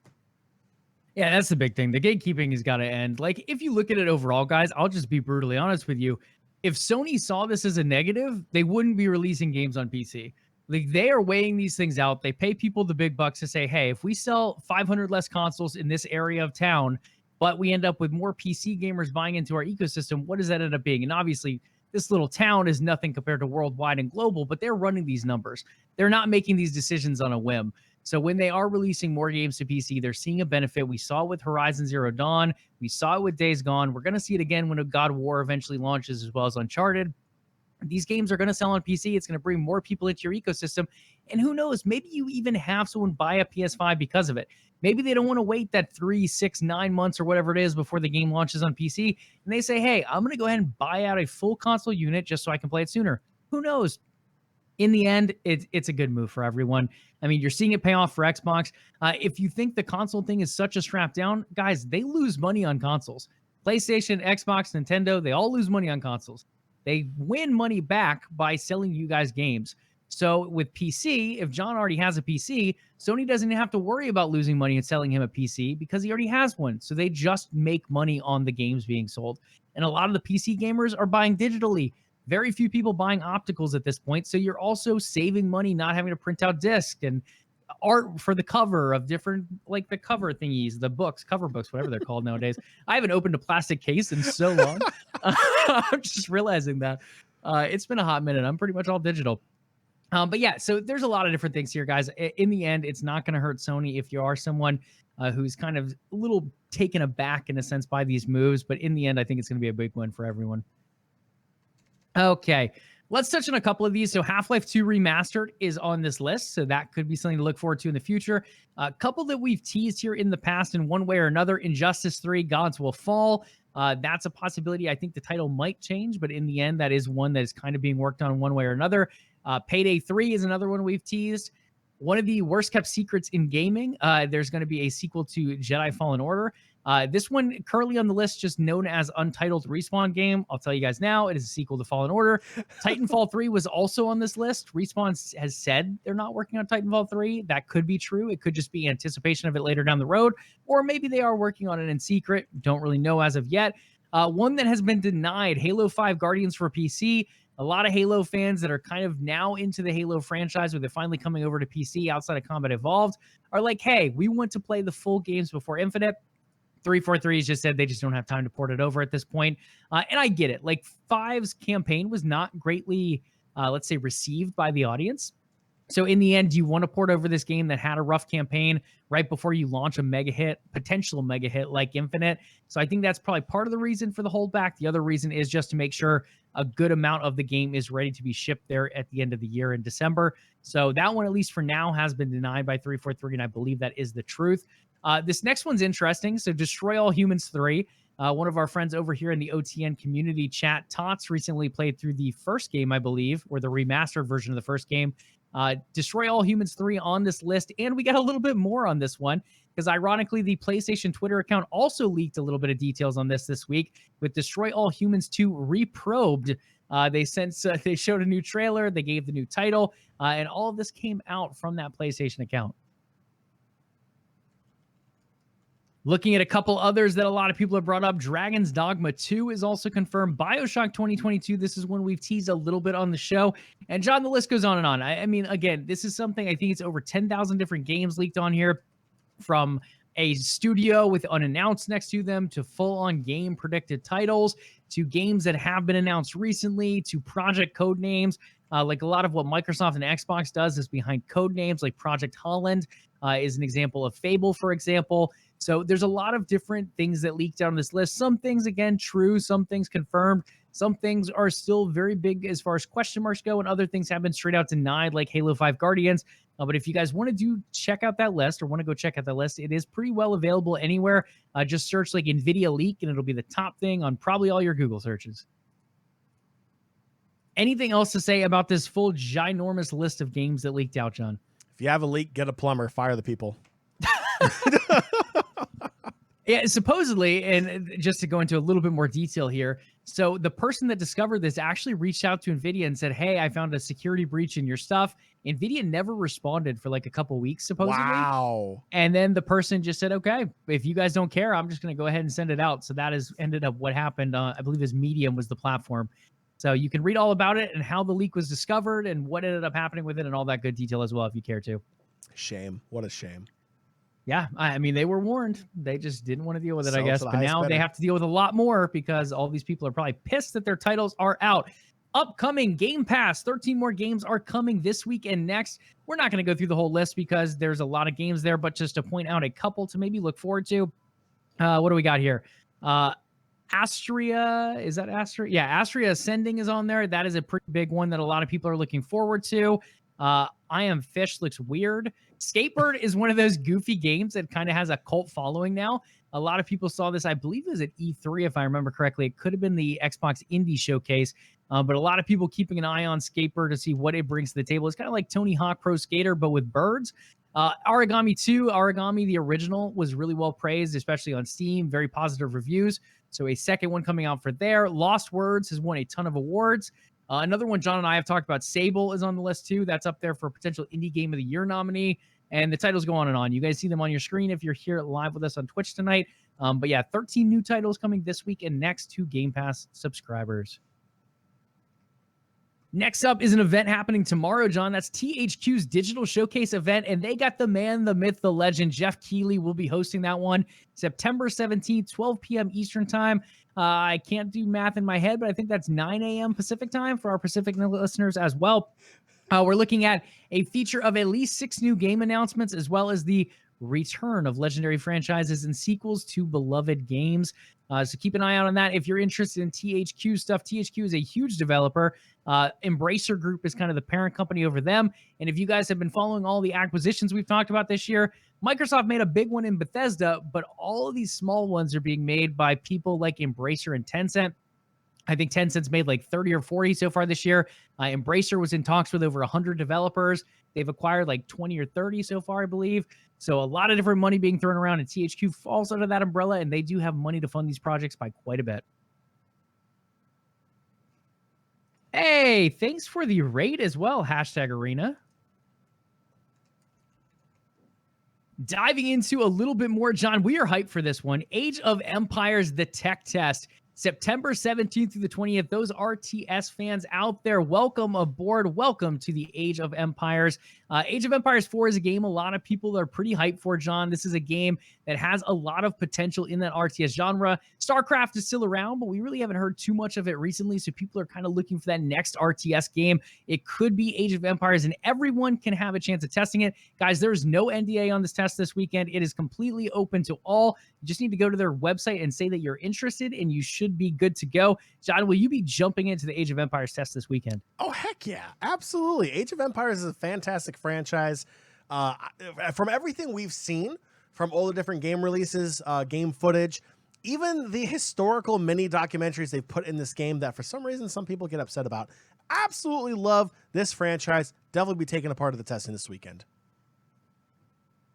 Yeah, that's the big thing. The gatekeeping has got to end. Like, if you look at it overall, guys, I'll just be brutally honest with you. If Sony saw this as a negative, they wouldn't be releasing games on PC. Like, they are weighing these things out. They pay people the big bucks to say, hey, if we sell 500 less consoles in this area of town, but we end up with more PC gamers buying into our ecosystem, what does that end up being? And obviously, this little town is nothing compared to worldwide and global, but they're running these numbers. They're not making these decisions on a whim. So when they are releasing more games to PC, they're seeing a benefit. We saw it with Horizon Zero Dawn. We saw it with Days Gone. We're going to see it again when a God of War eventually launches, as well as Uncharted. These games are going to sell on PC. It's going to bring more people into your ecosystem. And who knows, maybe you even have someone buy a PS5 because of it. Maybe they don't want to wait that 3, 6, 9 months or whatever it is before the game launches on PC. And they say, hey, I'm going to go ahead and buy out a full console unit just so I can play it sooner. Who knows? In the end, it's a good move for everyone. I mean, you're seeing it pay off for Xbox. If you think the console thing is such a strap down, guys, they lose money on consoles. PlayStation, Xbox, Nintendo, they all lose money on consoles. They win money back by selling you guys games. So with PC, if John already has a PC, Sony doesn't have to worry about losing money and selling him a PC because he already has one. So they just make money on the games being sold. And a lot of the PC gamers are buying digitally. Very few people buying opticals at this point. So you're also saving money not having to print out disc and art for the cover of different, like the cover thingies, the books, cover books, whatever they're called nowadays. I haven't opened a plastic case in so long. I'm just realizing that. It's been a hot minute. I'm pretty much all digital. But yeah, so there's a lot of different things here, guys. In the end, it's not going to hurt Sony if you are someone who's kind of a little taken aback in a sense by these moves. But in the end, I think it's going to be a big win for everyone. Okay, let's touch on a couple of these. So Half-Life 2 Remastered is on this list, so that could be something to look forward to in the future. A couple that we've teased here in the past in one way or another, Injustice 3, Gods Will Fall. That's a possibility. I think the title might change, but in the end, that is one that is kind of being worked on one way or another. Payday 3 is another one we've teased. One of the worst kept secrets in gaming, there's going to be a sequel to Jedi Fallen Order. This one currently on the list, just known as Untitled Respawn game. I'll tell you guys now, it is a sequel to Fallen Order. Titanfall 3 was also on this list. Respawn has said they're not working on Titanfall 3. That could be true. It could just be anticipation of it later down the road, or maybe they are working on it in secret. Don't really know as of yet. One that has been denied, Halo 5 Guardians for PC. A lot of Halo fans that are kind of now into the Halo franchise, where they're finally coming over to PC outside of Combat Evolved, are like, hey, we want to play the full games before Infinite. 343 has just said they just don't have time to port it over at this point. And I get it. Like, 5's campaign was not greatly let's say, received by the audience. So in the end, you want to port over this game that had a rough campaign right before you launch a mega hit, potential mega hit like Infinite. So I think that's probably part of the reason for the holdback. The other reason is just to make sure a good amount of the game is ready to be shipped there at the end of the year in December. So that one, at least for now, has been denied by 343, and I believe that is the truth. This next one's interesting. So Destroy All Humans 3. One of our friends over here in the OTN community chat, Tots, recently played through the first game, I believe, or the remastered version of the first game. Destroy All Humans 3 on this list, and we got a little bit more on this one because ironically the PlayStation Twitter account also leaked a little bit of details on this week with Destroy All Humans 2 Reprobed. They showed a new trailer, they gave the new title, and all of this came out from that PlayStation account. Looking at a couple others that a lot of people have brought up, Dragon's Dogma 2 is also confirmed. BioShock 2022, this is one we've teased a little bit on the show. And John, the list goes on and on. I mean, again, this is something, I think it's over 10,000 different games leaked on here, from a studio with unannounced next to them, to full-on game predicted titles, to games that have been announced recently, to project code names. Like a lot of what Microsoft and Xbox does is behind code names, like Project Holland is an example of Fable, for example. So there's a lot of different things that leaked out on this list. Some things, again, true. Some things confirmed. Some things are still very big as far as question marks go, and other things have been straight out denied, like Halo 5 Guardians. But if you guys want to check out that list, or want to go check out that list, it is pretty well available anywhere. Just search like NVIDIA leak, and it'll be the top thing on probably all your Google searches. Anything else to say about this full ginormous list of games that leaked out, John? If you have a leak, get a plumber, fire the people. Yeah, supposedly, and just to go into a little bit more detail here, so the person that discovered this actually reached out to NVIDIA and said, hey, I found a security breach in your stuff. NVIDIA never responded for like a couple weeks, supposedly. Wow. And then the person just said, okay, if you guys don't care, I'm just going to go ahead and send it out. So that has ended up what happened. I believe his Medium was the platform. So you can read all about it and how the leak was discovered and what ended up happening with it and all that good detail as well, if you care to. Shame. What a shame. Yeah, I mean, they were warned. They just didn't want to deal with it, I guess. But now bidder. they have to deal with a lot more because all these people are probably pissed that their titles are out. Upcoming Game Pass, 13 more games are coming this week and next. We're not going to go through the whole list because there's a lot of games there, but just to point out a couple to maybe look forward to. What do we got here? Astria, is that Astria? Yeah, Astria Ascending is on there. That is a pretty big one that a lot of people are looking forward to. I Am Fish looks weird. Skatebird is one of those goofy games that kind of has a cult following now. A lot of people saw this, I believe it was at E3, if I remember correctly. It could have been the Xbox Indie Showcase, but a lot of people keeping an eye on Skatebird to see what it brings to the table. It's kind of like Tony Hawk Pro Skater, but with birds. Origami 2, Origami, the original, was really well praised, especially on Steam. Very positive reviews. So a second one coming out for there. Lost Words has won a ton of awards. Another one John and I have talked about, Sable, is on the list too. That's up there for a potential Indie Game of the Year nominee. And the titles go on and on. You guys see them on your screen if you're here live with us on Twitch tonight. But yeah, 13 new titles coming this week and next to Game Pass subscribers. Next up is an event happening tomorrow, John. That's THQ's digital showcase event, and they got the man, the myth, the legend, Jeff Keighley will be hosting that one September 17th, 12 p.m. Eastern time. I can't do math in my head, but I think that's 9 a.m. Pacific time for our Pacific listeners as well. We're looking at a feature of at least 6 new game announcements, as well as the return of legendary franchises and sequels to beloved games. So keep an eye out on that. If you're interested in THQ stuff, THQ is a huge developer. Embracer Group is kind of the parent company over them. And if you guys have been following all the acquisitions we've talked about this year, Microsoft made a big one in Bethesda, but all of these small ones are being made by people like Embracer and Tencent. I think Tencent's made like 30 or 40 so far this year. Embracer was in talks with over 100 developers. They've acquired like 20 or 30 so far, I believe. So a lot of different money being thrown around, and THQ falls under that umbrella, and they do have money to fund these projects by quite a bit. Hey, thanks for the raid as well, #Arena. Diving into a little bit more, John, we are hyped for this one. Age of Empires, the tech test. September 17th through the 20th. Those RTS fans out there, welcome aboard. Welcome to the Age of Empires. Age of Empires 4 is a game a lot of people are pretty hyped for, John. This is a game that has a lot of potential in that RTS genre. StarCraft is still around, but we really haven't heard too much of it recently, so people are kind of looking for that next RTS game. It could be Age of Empires, and everyone can have a chance of testing it. Guys, there's no NDA on this test this weekend. It is completely open to all. You just need to go to their website and say that you're interested, and you should be good to go. John, will you be jumping into the Age of Empires test this weekend? Oh, heck yeah. Absolutely. Age of Empires is a fantastic franchise. From everything we've seen, from all the different game releases, game footage, even the historical mini documentaries they've put in this game that for some reason some people get upset about, absolutely love this franchise. Definitely be taking a part of the testing this weekend.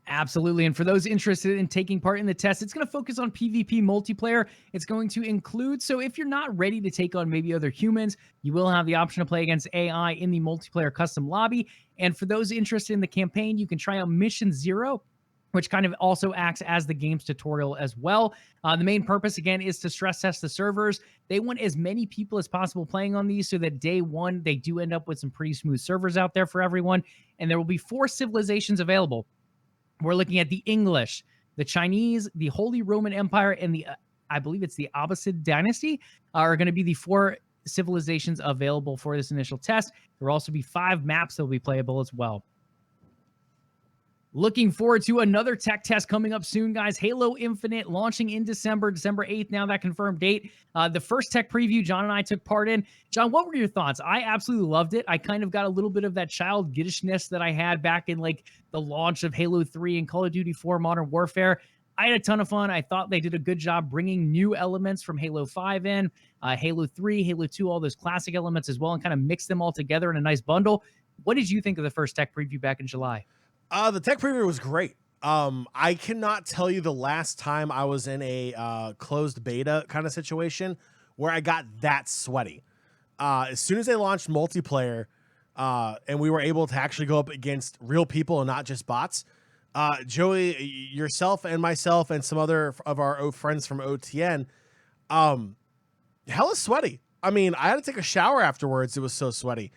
Absolutely. And for those interested in taking part in the test, it's going to focus on PvP multiplayer. It's going to include, so if you're not ready to take on maybe other humans, you will have the option to play against AI in the multiplayer custom lobby. And for those interested in the campaign, you can try out Mission Zero, which kind of also acts as the game's tutorial as well. The main purpose, again, is to stress test the servers. They want as many people as possible playing on these so that day one, they do end up with some pretty smooth servers out there for everyone. And there will be 4 civilizations available. We're looking at the English, the Chinese, the Holy Roman Empire, and the, I believe it's the Abbasid Dynasty are going to be the 4 civilizations available for this initial test. There will also be 5 maps that will be playable as well. Looking forward to another tech test coming up soon, guys. Halo Infinite launching in December 8th. Now that confirmed date. The first tech preview John and I took part in. John, what were your thoughts? I absolutely loved it. I kind of got a little bit of that childishness that I had back in like the launch of Halo 3 and Call of Duty 4 Modern Warfare. I had a ton of fun. I thought they did a good job bringing new elements from Halo 5 in, Halo 3, Halo 2, all those classic elements as well, and kind of mix them all together in a nice bundle. What did you think of the first tech preview back in July? The tech preview was great. I cannot tell you the last time I was in a closed beta kind of situation where I got that sweaty. As soon as they launched multiplayer and we were able to actually go up against real people and not just bots, Joey, yourself and myself and some other of our friends from OTN, hella sweaty. I mean, I had to take a shower afterwards. It was so sweaty.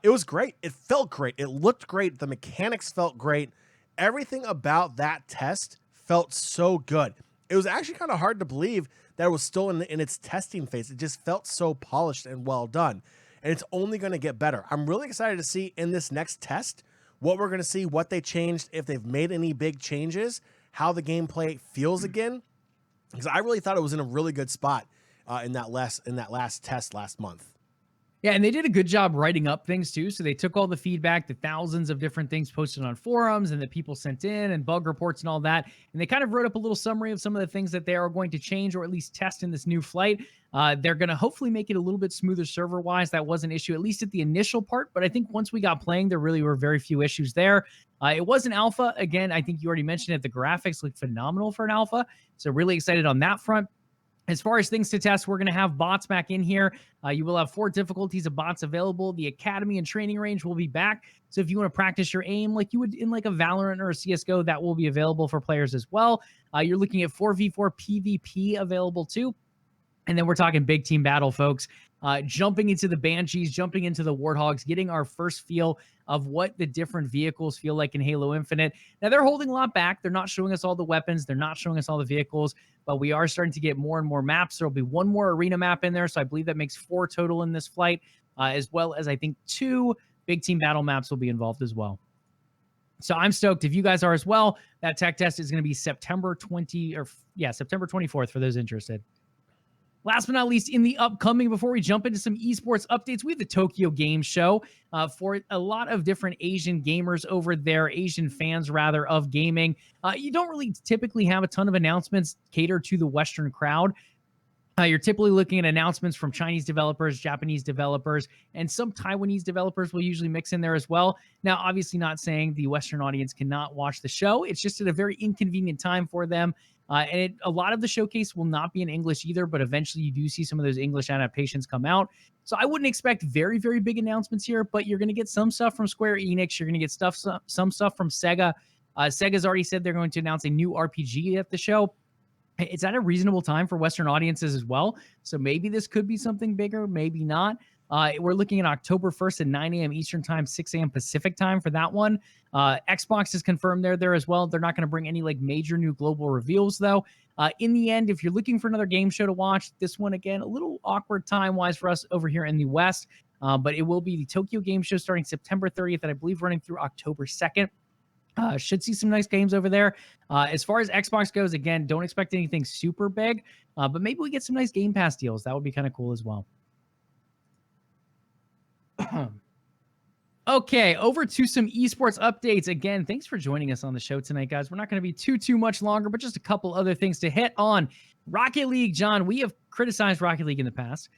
It was great. It felt great. It looked great. The mechanics felt great. Everything about that test felt so good. It was actually kind of hard to believe that it was still in its testing phase. It just felt so polished and well done. And it's only going to get better. I'm really excited to see in this next test what we're going to see, what they changed, if they've made any big changes, how the gameplay feels again. Because I really thought it was in a really good spot in that last test last month. Yeah, and they did a good job writing up things too. So they took all the feedback, the thousands of different things posted on forums and that people sent in and bug reports and all that. And they kind of wrote up a little summary of some of the things that they are going to change or at least test in this new flight. They're going to hopefully make it a little bit smoother server-wise. That was an issue, at least at the initial part. But I think once we got playing, there really were very few issues there. It was an alpha. Again, I think you already mentioned it. The graphics look phenomenal for an alpha. So really excited on that front. As far as things to test, we're going to have bots back in here. You will have 4 difficulties of bots available. The academy and training range will be back. So if you want to practice your aim like you would in like a Valorant or a CSGO, that will be available for players as well. You're looking at 4v4 PvP available too. And then we're talking big team battle, folks. Jumping into the Banshees, jumping into the Warthogs, getting our first feel of what the different vehicles feel like in Halo Infinite. Now, they're holding a lot back. They're not showing us all the weapons. They're not showing us all the vehicles, but we are starting to get more and more maps. There will be 1 more arena map in there, so I believe that makes 4 total in this flight, as well as I think 2 big team battle maps will be involved as well. So I'm stoked. If you guys are as well, that tech test is going to be September 24th for those interested. Last but not least, in the upcoming, before we jump into some esports updates, we have the Tokyo Game Show for a lot of different Asian gamers over there, Asian fans rather of gaming. You don't really typically have a ton of announcements catered to the Western crowd. You're typically looking at announcements from Chinese developers, Japanese developers, and some Taiwanese developers will usually mix in there as well. Now, obviously not saying the Western audience cannot watch the show. It's just at a very inconvenient time for them. And a lot of the showcase will not be in English either, but eventually you do see some of those English adaptations come out. So I wouldn't expect very, very big announcements here, but you're going to get some stuff from Square Enix. You're going to get some stuff from Sega. Sega's already said they're going to announce a new RPG at the show. It's at a reasonable time for Western audiences as well. So maybe this could be something bigger, maybe not. We're looking at October 1st at 9 a.m. Eastern time, 6 a.m. Pacific time for that one. Xbox is confirmed there as well. They're not going to bring any like major new global reveals though. In the end, if you're looking for another game show to watch, this one again, a little awkward time-wise for us over here in the West. But it will be the Tokyo Game Show starting September 30th and I believe running through October 2nd. Should see some nice games over there. As far as Xbox goes, again, don't expect anything super big, but maybe we get some nice Game Pass deals. That would be kind of cool as well. Okay, over to some esports updates. Again, thanks for joining us on the show tonight, guys. We're not going to be too much longer, but just a couple other things to hit on. Rocket League, John, we have criticized Rocket League in the past.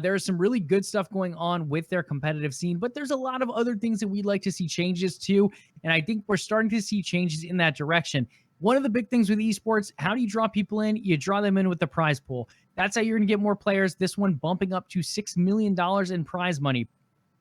There is some really good stuff going on with their competitive scene, but there's a lot of other things that we'd like to see changes to, and I think we're starting to see changes in that direction. One of the big things with esports, how do you draw people in? You draw them in with the prize pool. That's how you're going to get more players. This one bumping up to $6 million in prize money.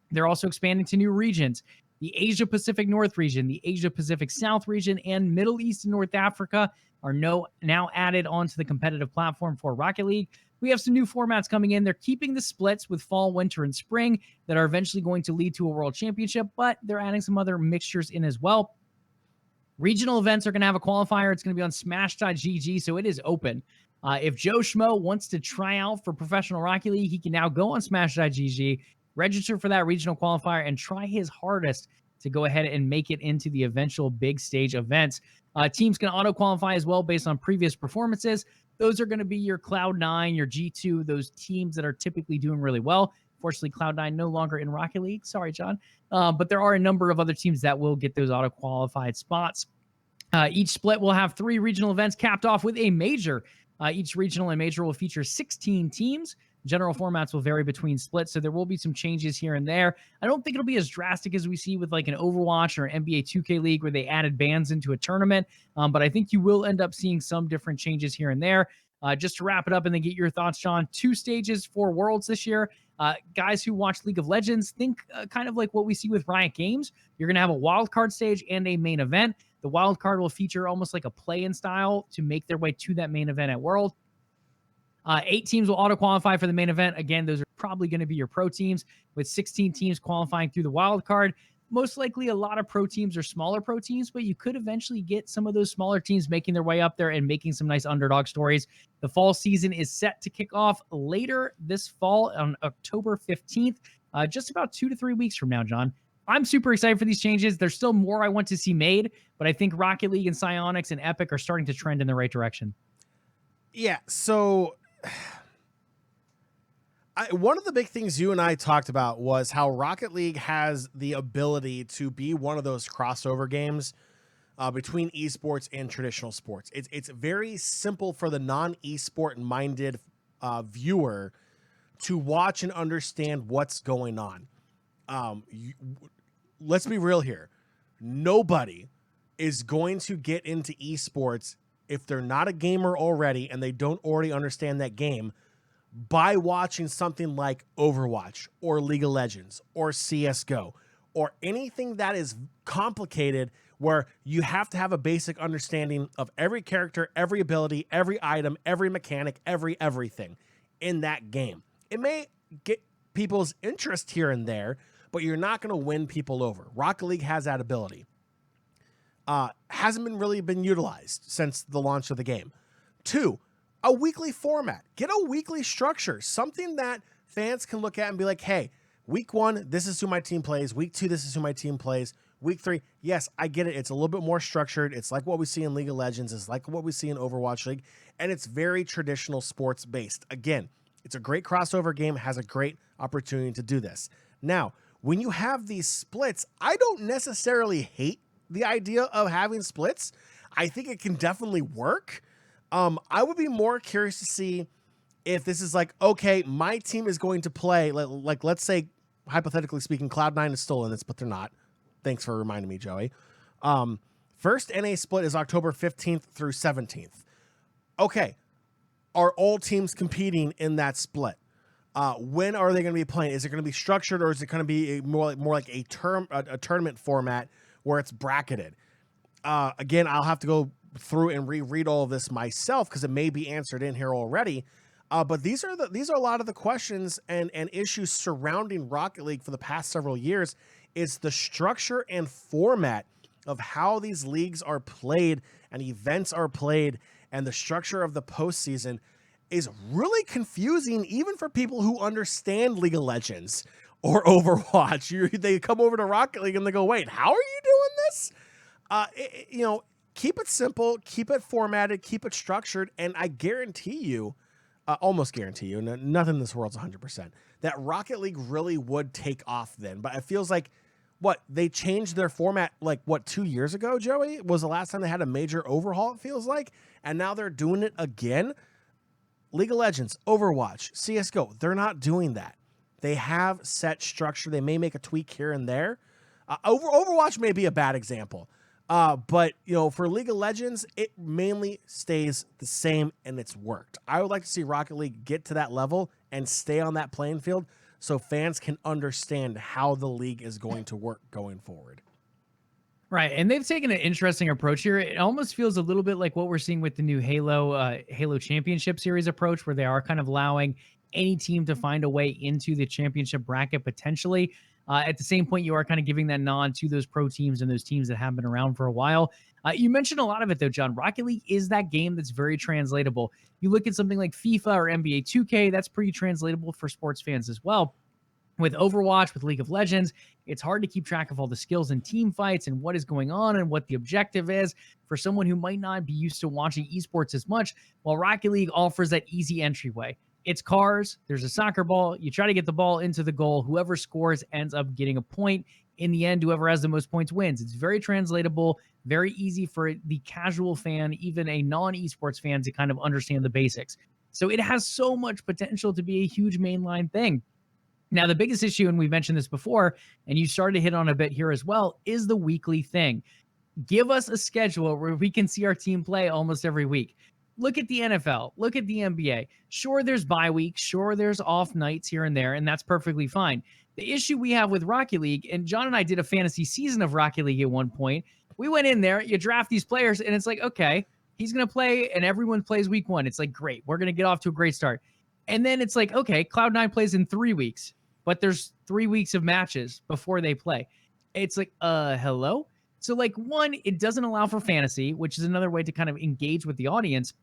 They're also expanding to new regions. The Asia Pacific North region, the Asia Pacific South region, and Middle East and North Africa are now added onto the competitive platform for Rocket League. We have some new formats coming in. They're keeping the splits with fall, winter, and spring that are eventually going to lead to a world championship, but they're adding some other mixtures in as well. Regional events are going to have a qualifier. It's going to be on smash.gg, so it is open. If Joe Schmo wants to try out for Professional Rocket League, he can now go on smash.gg, register for that regional qualifier, and try his hardest to go ahead and make it into the eventual big stage events. Teams can auto-qualify as well based on previous performances. Those are going to be your Cloud9, your G2, those teams that are typically doing really well. Fortunately, Cloud9 no longer in Rocket League. Sorry, John. But there are a number of other teams that will get those auto-qualified spots. Each split will have 3 regional events capped off with a major. Each regional and major will feature 16 teams. General formats will vary between splits, so there will be some changes here and there. I don't think it'll be as drastic as we see with like an Overwatch or NBA 2K League where they added bans into a tournament, but I think you will end up seeing some different changes here and there. Just to wrap it up and then get your thoughts, John, 2 stages for Worlds this year. Guys who watch League of Legends, think kind of like what we see with Riot Games. You're going to have a wild card stage and a main event. The wild card will feature almost like a play-in style to make their way to that main event at World. 8 teams will auto-qualify for the main event. Again, those are probably going to be your pro teams, with 16 teams qualifying through the wild card. Most likely a lot of pro teams are smaller pro teams, but you could eventually get some of those smaller teams making their way up there and making some nice underdog stories. The fall season is set to kick off later this fall on October 15th, just about 2 to 3 weeks from now, John. I'm super excited for these changes. There's still more I want to see made, but I think Rocket League and Psyonix and Epic are starting to trend in the right direction. Yeah, so one of the big things you and I talked about was how Rocket League has the ability to be one of those crossover games between esports and traditional sports. It's very simple for the non-esport minded viewer to watch and understand what's going on. Let's be real here. Nobody is going to get into esports if they're not a gamer already and they don't already understand that game by watching something like Overwatch or League of Legends or CSGO or anything that is complicated where you have to have a basic understanding of every character, every ability, every item, every mechanic, everything in that game. It may get people's interest here and there, but you're not going to win people over. Rocket League has that ability. Hasn't really been utilized since the launch of the game. 2, a weekly format. Get a weekly structure, something that fans can look at and be like, hey, week 1, this is who my team plays. Week 2, this is who my team plays. Week 3, yes, I get it. It's a little bit more structured. It's like what we see in League of Legends. It's like what we see in Overwatch League. And it's very traditional sports based. Again, it's a great crossover game, has a great opportunity to do this. Now, when you have these splits, I don't necessarily hate the idea of having splits. I think it can definitely work. I would be more curious to see if this is like, okay, my team is going to play, like let's say, hypothetically speaking, Cloud9 is still in this, but they're not. Thanks for reminding me, Joey. First NA split is October 15th through 17th. Okay, are all teams competing in that split? When are they going to be playing? Is it going to be structured, or is it going to be more like a tournament format where it's bracketed? Again, I'll have to go through and reread all of this myself because it may be answered in here already. But these are a lot of the questions and issues surrounding Rocket League for the past several years. Is the structure and format of how these leagues are played and events are played, and the structure of the postseason is really confusing, even for people who understand League of Legends or Overwatch. They come over to Rocket League and they go, "Wait, how are you doing this?" Keep it simple, keep it formatted, keep it structured, and I guarantee you, almost guarantee you, nothing in this world's 100%, that Rocket League really would take off then. But it feels like, they changed their format 2 years ago, Joey? Was the last time they had a major overhaul, it feels like? And now they're doing it again? League of Legends, Overwatch, CSGO, they're not doing that. They have set structure. They may make a tweak here and there. Overwatch may be a bad example. But for League of Legends, it mainly stays the same, and it's worked. I would like to see Rocket League get to that level and stay on that playing field so fans can understand how the league is going to work going forward. Right, and they've taken an interesting approach here. It almost feels a little bit like what we're seeing with the new Halo Championship Series approach, where they are kind of allowing any team to find a way into the championship bracket potentially. At the same point, you are kind of giving that nod to those pro teams and those teams that have been around for a while. You mentioned a lot of it, though, John. Rocket League is that game that's very translatable. You look at something like FIFA or NBA 2K, that's pretty translatable for sports fans as well. With Overwatch, with League of Legends, it's hard to keep track of all the skills and team fights and what is going on and what the objective is for someone who might not be used to watching esports as much, while Rocket League offers that easy entryway. It's cars, there's a soccer ball, you try to get the ball into the goal, whoever scores ends up getting a point. In the end, whoever has the most points wins. It's very translatable, very easy for the casual fan, even a non-esports fan, to kind of understand the basics. So it has so much potential to be a huge mainline thing. Now, the biggest issue, and we mentioned this before, and you started to hit on a bit here as well, is the weekly thing. Give us a schedule where we can see our team play almost every week. Look at the NFL. Look at the NBA. Sure, there's bye weeks. Sure, there's off nights here and there, and that's perfectly fine. The issue we have with Rocket League, and John and I did a fantasy season of Rocket League at one point. We went in there, you draft these players, and it's like, okay, he's going to play, and everyone plays week one. It's like, great, we're going to get off to a great start. And then it's like, okay, Cloud9 plays in 3 weeks, but there's 3 weeks of matches before they play. It's like, hello? So, one, it doesn't allow for fantasy, which is another way to kind of engage with the audience.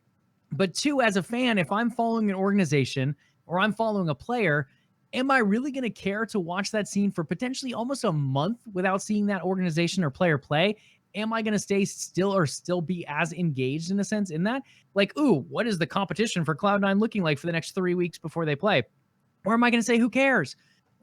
But two, as a fan, if I'm following an organization or I'm following a player, am I really going to care to watch that scene for potentially almost a month without seeing that organization or player play? Am I going to stay still or still be as engaged in a sense in that? Ooh, what is the competition for Cloud9 looking like for the next 3 weeks before they play? Or am I going to say, who cares?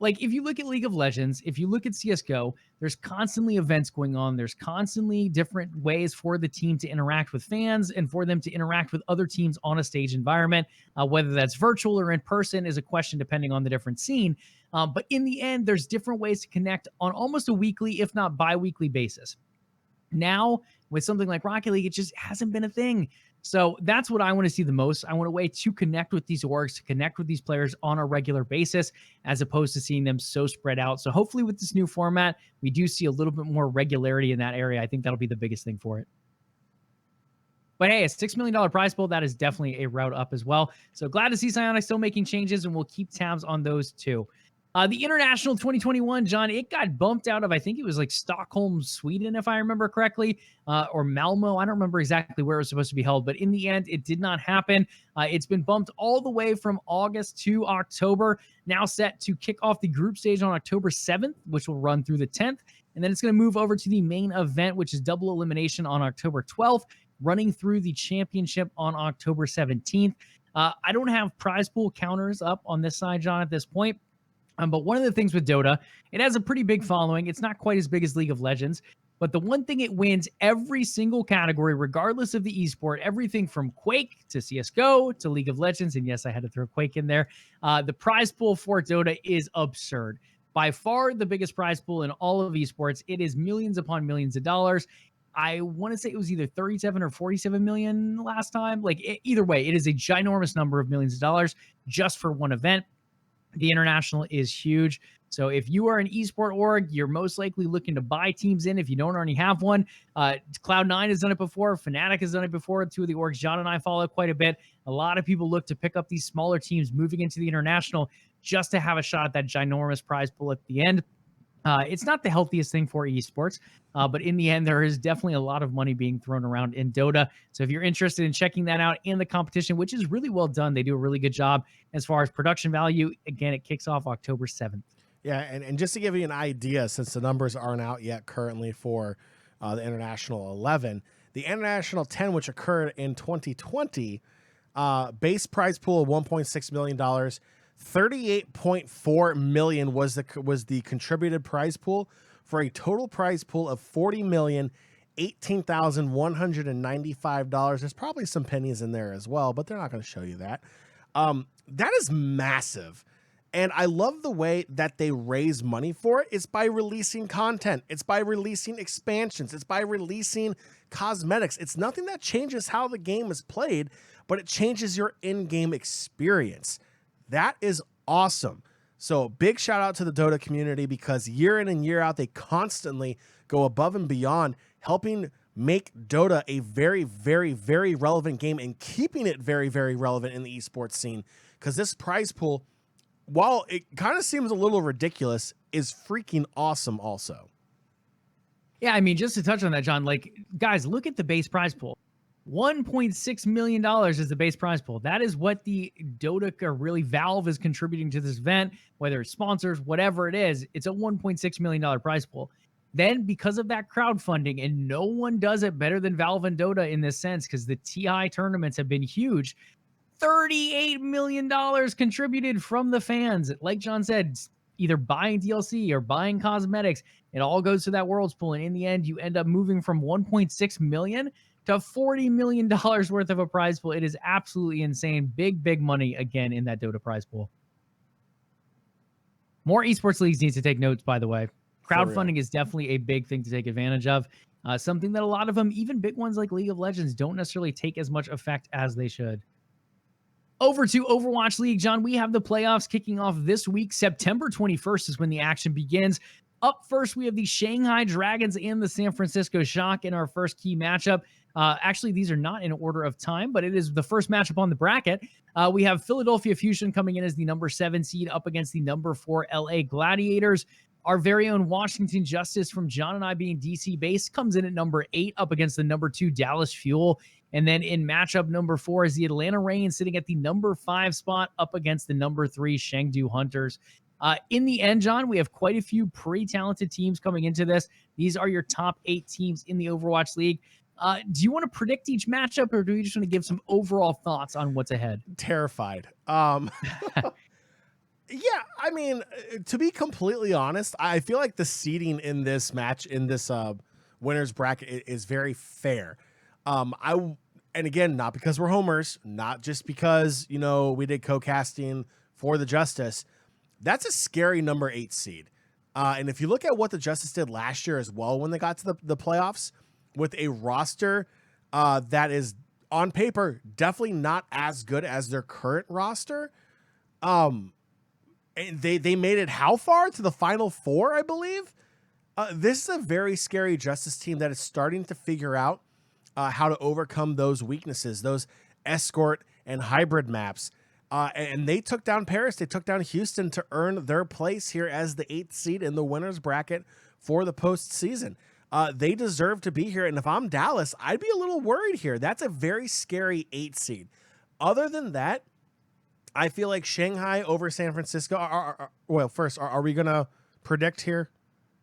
If you look at League of Legends, if you look at CSGO, there's constantly events going on. There's constantly different ways for the team to interact with fans and for them to interact with other teams on a stage environment. Whether that's virtual or in person is a question depending on the different scene. But in the end, there's different ways to connect on almost a weekly, if not bi-weekly basis. Now, with something like Rocket League, it just hasn't been a thing. So that's what I want to see the most. I want a way to connect with these orgs, to connect with these players on a regular basis, as opposed to seeing them so spread out. So hopefully with this new format, we do see a little bit more regularity in that area. I think that'll be the biggest thing for it. But hey, a $6 million prize pool, that is definitely a route up as well. So glad to see Psyonix still making changes, and we'll keep tabs on those too. The International 2021, John, it got bumped out of, I think it was Stockholm, Sweden, if I remember correctly, or Malmo. I don't remember exactly where it was supposed to be held, but in the end, it did not happen. It's been bumped all the way from August to October, now set to kick off the group stage on October 7th, which will run through the 10th. And then it's going to move over to the main event, which is double elimination on October 12th, running through the championship on October 17th. I don't have prize pool counters up on this side, John, at this point. But one of the things with Dota, it has a pretty big following. It's not quite as big as League of Legends, but the one thing it wins every single category, regardless of the esport, everything from Quake to CSGO to League of Legends, and yes, I had to throw Quake in there. The prize pool for Dota is absurd. By far the biggest prize pool in all of esports. It is millions upon millions of dollars. I want to say it was either 37 or 47 million last time. Either way, it is a ginormous number of millions of dollars just for one event. The international is huge. So if you are an esport org, you're most likely looking to buy teams in if you don't already have one. Cloud9 has done it before. Fnatic has done it before. Two of the orgs John and I follow quite a bit. A lot of people look to pick up these smaller teams moving into the international just to have a shot at that ginormous prize pool at the end. It's not the healthiest thing for esports, but in the end, there is definitely a lot of money being thrown around in Dota. So if you're interested in checking that out in the competition, which is really well done, they do a really good job as far as production value. Again, it kicks off October 7th. Yeah, and just to give you an idea, since the numbers aren't out yet currently for the International 11, the International 10, which occurred in 2020, base prize pool of $1.6 million, $38.4 million was the contributed prize pool for a total prize pool of $40,018,195. There's probably some pennies in there as well, but they're not going to show you that. That is massive. And I love the way that they raise money for it. It's by releasing content. It's by releasing expansions. It's by releasing cosmetics. It's nothing that changes how the game is played, but it changes your in-game experience. That is awesome. So big shout out to the Dota community, because year in and year out, they constantly go above and beyond helping make Dota a very, very, very relevant game and keeping it very, very relevant in the esports scene. Because this prize pool, while it kind of seems a little ridiculous, is freaking awesome also. Yeah, I mean, just to touch on that, John, like, guys, look at the base prize pool. $1.6 million is the base prize pool. That is what the Dota, or really Valve, is contributing to this event, whether it's sponsors, whatever it is. It's a $1.6 million prize pool. Then, because of that crowdfunding, and no one does it better than Valve and Dota in this sense, because the TI tournaments have been huge, $38 million contributed from the fans. Like John said, either buying DLC or buying cosmetics. It all goes to that Worlds pool. And in the end, you end up moving from $1.6 million to $40 million worth of a prize pool. It is absolutely insane. Big, big money again in that Dota prize pool. More esports leagues need to take notes, by the way. Crowdfunding is definitely a big thing to take advantage of. Something that a lot of them, even big ones like League of Legends, don't necessarily take as much effect as they should. Over to Overwatch League, John. We have the playoffs kicking off this week. September 21st is when the action begins. Up first, we have the Shanghai Dragons and the San Francisco Shock in our first key matchup. Actually, these are not in order of time, but it is the first matchup on the bracket. We have Philadelphia Fusion coming in as the number 7 seed up against the number 4 LA Gladiators. Our very own Washington Justice, from John and I being DC based, comes in at number 8 up against the number 2 Dallas Fuel. And then in matchup number 4 is the Atlanta Reign sitting at the number 5 spot up against the number 3 Chengdu Hunters. In the end, John, we have quite a few pretty talented teams coming into this. These are your top 8 teams in the Overwatch League. Do you want to predict each matchup, or do you just want to give some overall thoughts on what's ahead? Terrified. Yeah, I mean, to be completely honest, I feel like the seeding in this match, in this winner's bracket, is very fair. And again, not because we're homers, not just because, you know, we did co-casting for the Justice. That's a scary number 8 seed. And if you look at what the Justice did last year as well when they got to the playoffs, with a roster that is on paper definitely not as good as their current roster. They made it how far? To the Final Four, I believe. This is a very scary Justice team that is starting to figure out how to overcome those weaknesses, those escort and hybrid maps. And they took down Paris. They took down Houston to earn their place here as the 8th seed in the winner's bracket for the postseason. They deserve to be here. And if I'm Dallas, I'd be a little worried here. That's a very scary 8 seed. Other than that, I feel like Shanghai over San Francisco. Well, first, are we going to predict here?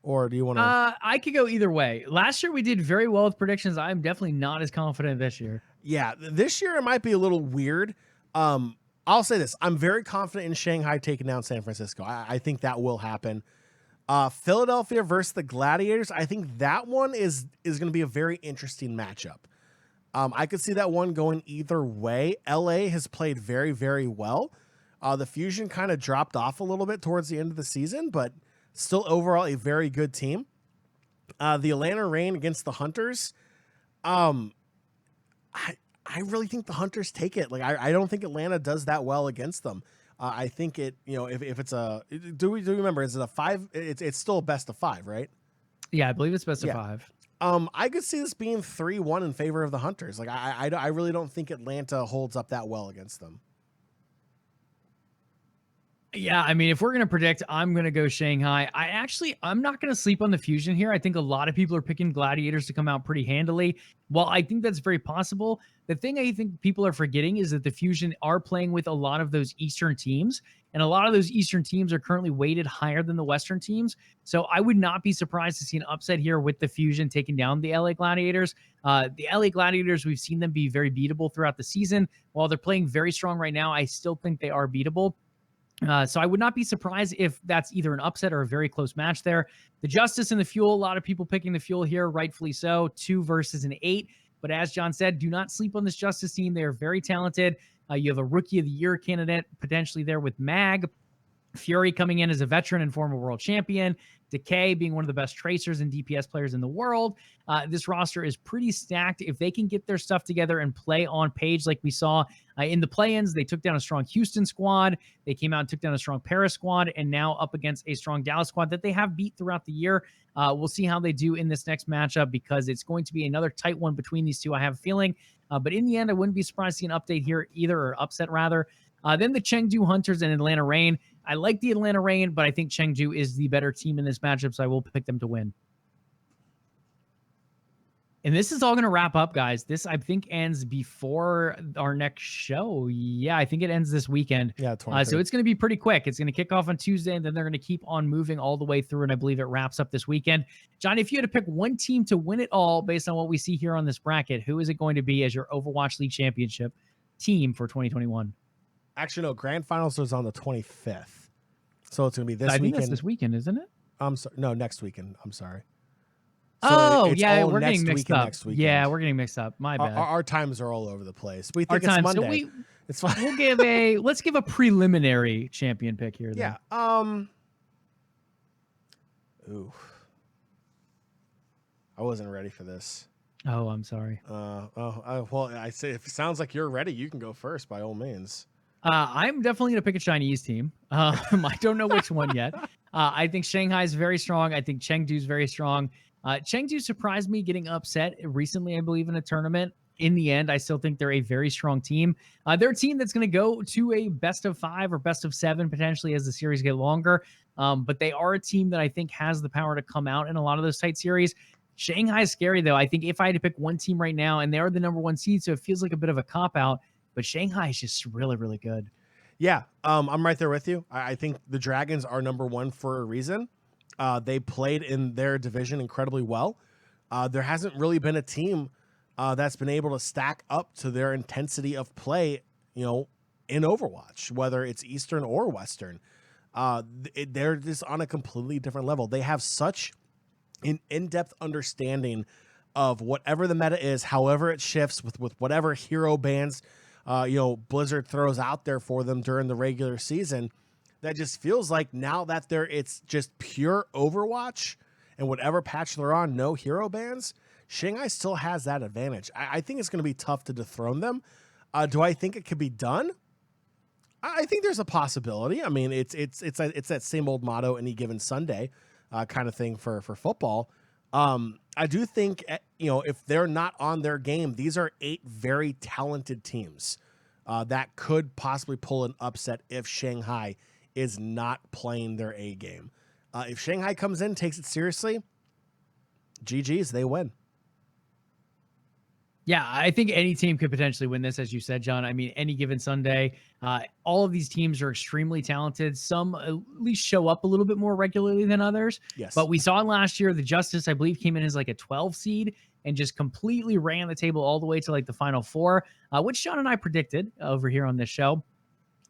Or do you want to? I could go either way. Last year we did very well with predictions. I'm definitely not as confident this year. Yeah, this year it might be a little weird. I'll say this. I'm very confident in Shanghai taking down San Francisco. I think that will happen. Philadelphia versus the Gladiators. I think that one is going to be a very interesting matchup. I could see that one going either way. LA has played very, very well. The Fusion kind of dropped off a little bit towards the end of the season, but still overall a very good team. The Atlanta Reign against the Hunters. I really think the Hunters take it. Like I don't think Atlanta does that well against them. I think it, if it's do we remember, is it a 5? It's still a best of 5, right? Yeah, I believe it's best of Yeah. 5. I could see this being 3-1 in favor of the Hunters. Like, I really don't think Atlanta holds up that well against them. Yeah, I mean, if we're going to predict, I'm going to go Shanghai. I'm not going to sleep on the Fusion here. I think a lot of people are picking Gladiators to come out pretty handily. While I think that's very possible, the thing I think people are forgetting is that the Fusion are playing with a lot of those Eastern teams, and a lot of those Eastern teams are currently weighted higher than the Western teams. So I would not be surprised to see an upset here with the Fusion taking down the LA Gladiators. The LA Gladiators, we've seen them be very beatable throughout the season. While they're playing very strong right now, I still think they are beatable. So I would not be surprised if that's either an upset or a very close match there. The Justice and the Fuel, a lot of people picking the Fuel here, rightfully so, 2 versus an 8. But as John said, do not sleep on this Justice team. They are very talented. You have a Rookie of the Year candidate potentially there with Mag. Fury coming in as a veteran and former world champion. Decay being one of the best tracers and DPS players in the world. This roster is pretty stacked. If they can get their stuff together and play on page like we saw in the play-ins, they took down a strong Houston squad. They came out and took down a strong Paris squad, and now up against a strong Dallas squad that they have beat throughout the year. We'll see how they do in this next matchup because it's going to be another tight one between these two, I have a feeling. But in the end, I wouldn't be surprised to see an update here either, or upset rather. Then the Chengdu Hunters and Atlanta Reign. I like the Atlanta Reign, but I think Chengdu is the better team in this matchup, so I will pick them to win. And this is all going to wrap up, guys. This, I think, ends before our next show. Yeah, I think it ends this weekend. Yeah, so it's going to be pretty quick. It's going to kick off on Tuesday, and then they're going to keep on moving all the way through, and I believe it wraps up this weekend. John, if you had to pick one team to win it all based on what we see here on this bracket, who is it going to be as your Overwatch League Championship team for 2021? Actually, no, Grand Finals is on the 25th. So it's going to be this weekend. I think that's this weekend, isn't it? I'm sorry. No, next weekend. I'm sorry. So yeah, we're getting mixed up. Yeah, we're getting mixed up. My bad. Our times are all over the place. We think it's Monday. So it's fine. Let's give a preliminary champion pick here. Then. Yeah. Ooh. I wasn't ready for this. Oh, I'm sorry. Well, I say if it sounds like you're ready, you can go first by all means. I'm definitely going to pick a Chinese team. I don't know which one yet. I think Shanghai is very strong. I think Chengdu is very strong. Chengdu surprised me getting upset recently, I believe, in a tournament. In the end, I still think they're a very strong team. They're a team that's going to go to a best of 5 or best of 7 potentially as the series get longer. But they are a team that I think has the power to come out in a lot of those tight series. Shanghai is scary, though. I think if I had to pick one team right now, and they are the number 1 seed, so it feels like a bit of a cop-out, but Shanghai is just really, really good. Yeah, I'm right there with you. I think the Dragons are number 1 for a reason. They played in their division incredibly well. There hasn't really been a team that's been able to stack up to their intensity of play, in Overwatch, whether it's Eastern or Western. They're just on a completely different level. They have such an in-depth understanding of whatever the meta is, however it shifts with whatever hero bans Blizzard throws out there for them during the regular season. That just feels like now that it's just pure Overwatch and whatever patch they're on, no hero bans. Shanghai still has that advantage. I think it's going to be tough to dethrone them. Do I think it could be done? I think there's a possibility. I mean, it's that same old motto, any given Sunday, kind of thing for football. I do think, if they're not on their game, these are 8 very talented teams that could possibly pull an upset if Shanghai is not playing their A game. If Shanghai comes in, takes it seriously, GG's, they win. Yeah, I think any team could potentially win this, as you said, John. I mean, any given Sunday, all of these teams are extremely talented. Some at least show up a little bit more regularly than others. Yes. But we saw last year, the Justice, I believe, came in as like a 12 seed and just completely ran the table all the way to like the Final Four, which John and I predicted over here on this show.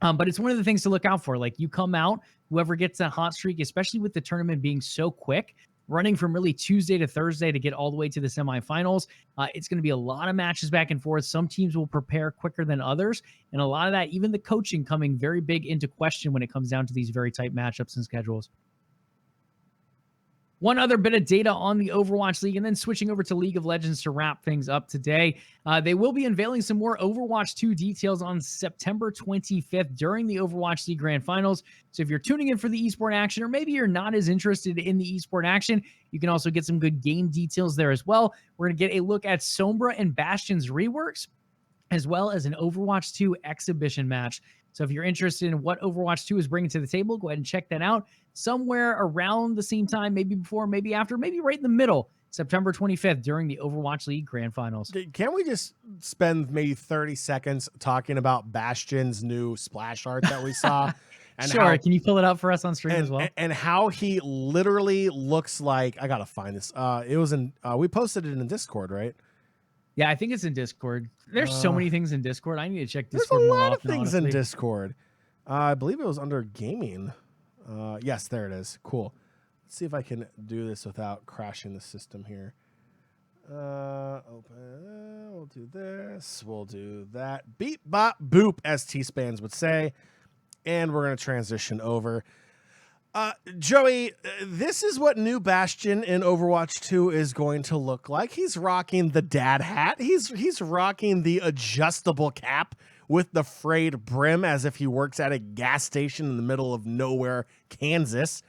But it's one of the things to look out for. Like, you come out, whoever gets that hot streak, especially with the tournament being so quick, running from really Tuesday to Thursday to get all the way to the semifinals. It's going to be a lot of matches back and forth. Some teams will prepare quicker than others. And a lot of that, even the coaching coming very big into question when it comes down to these very tight matchups and schedules. One other bit of data on the Overwatch League, and then switching over to League of Legends to wrap things up today. They will be unveiling some more Overwatch 2 details on September 25th during the Overwatch League Grand Finals. So if you're tuning in for the esport action, or maybe you're not as interested in the esport action, you can also get some good game details there as well. We're going to get a look at Sombra and Bastion's reworks, as well as an Overwatch 2 exhibition match. So if you're interested in what Overwatch 2 is bringing to the table, go ahead and check that out somewhere around the same time, maybe before, maybe after, maybe right in the middle, September 25th during the Overwatch League Grand Finals. Can we just spend maybe 30 seconds talking about Bastion's new splash art that we saw? And sure. Can you pull it up for us on stream as well? And how he literally looks like, I got to find this. It was in, we posted it in Discord, right? Yeah, I think it's in Discord. There's so many things in Discord. I need to check Discord more often. There's a lot of things in Discord. I believe it was under gaming. Yes, there it is. Cool. Let's see if I can do this without crashing the system here. Open. We'll do this. We'll do that. Beep, bop, boop, as T-Spans would say. And we're going to transition over. Joey, this is what new Bastion in Overwatch 2 is going to look like. He's rocking the dad hat. He's rocking the adjustable cap with the frayed brim as if he works at a gas station in the middle of nowhere, Kansas.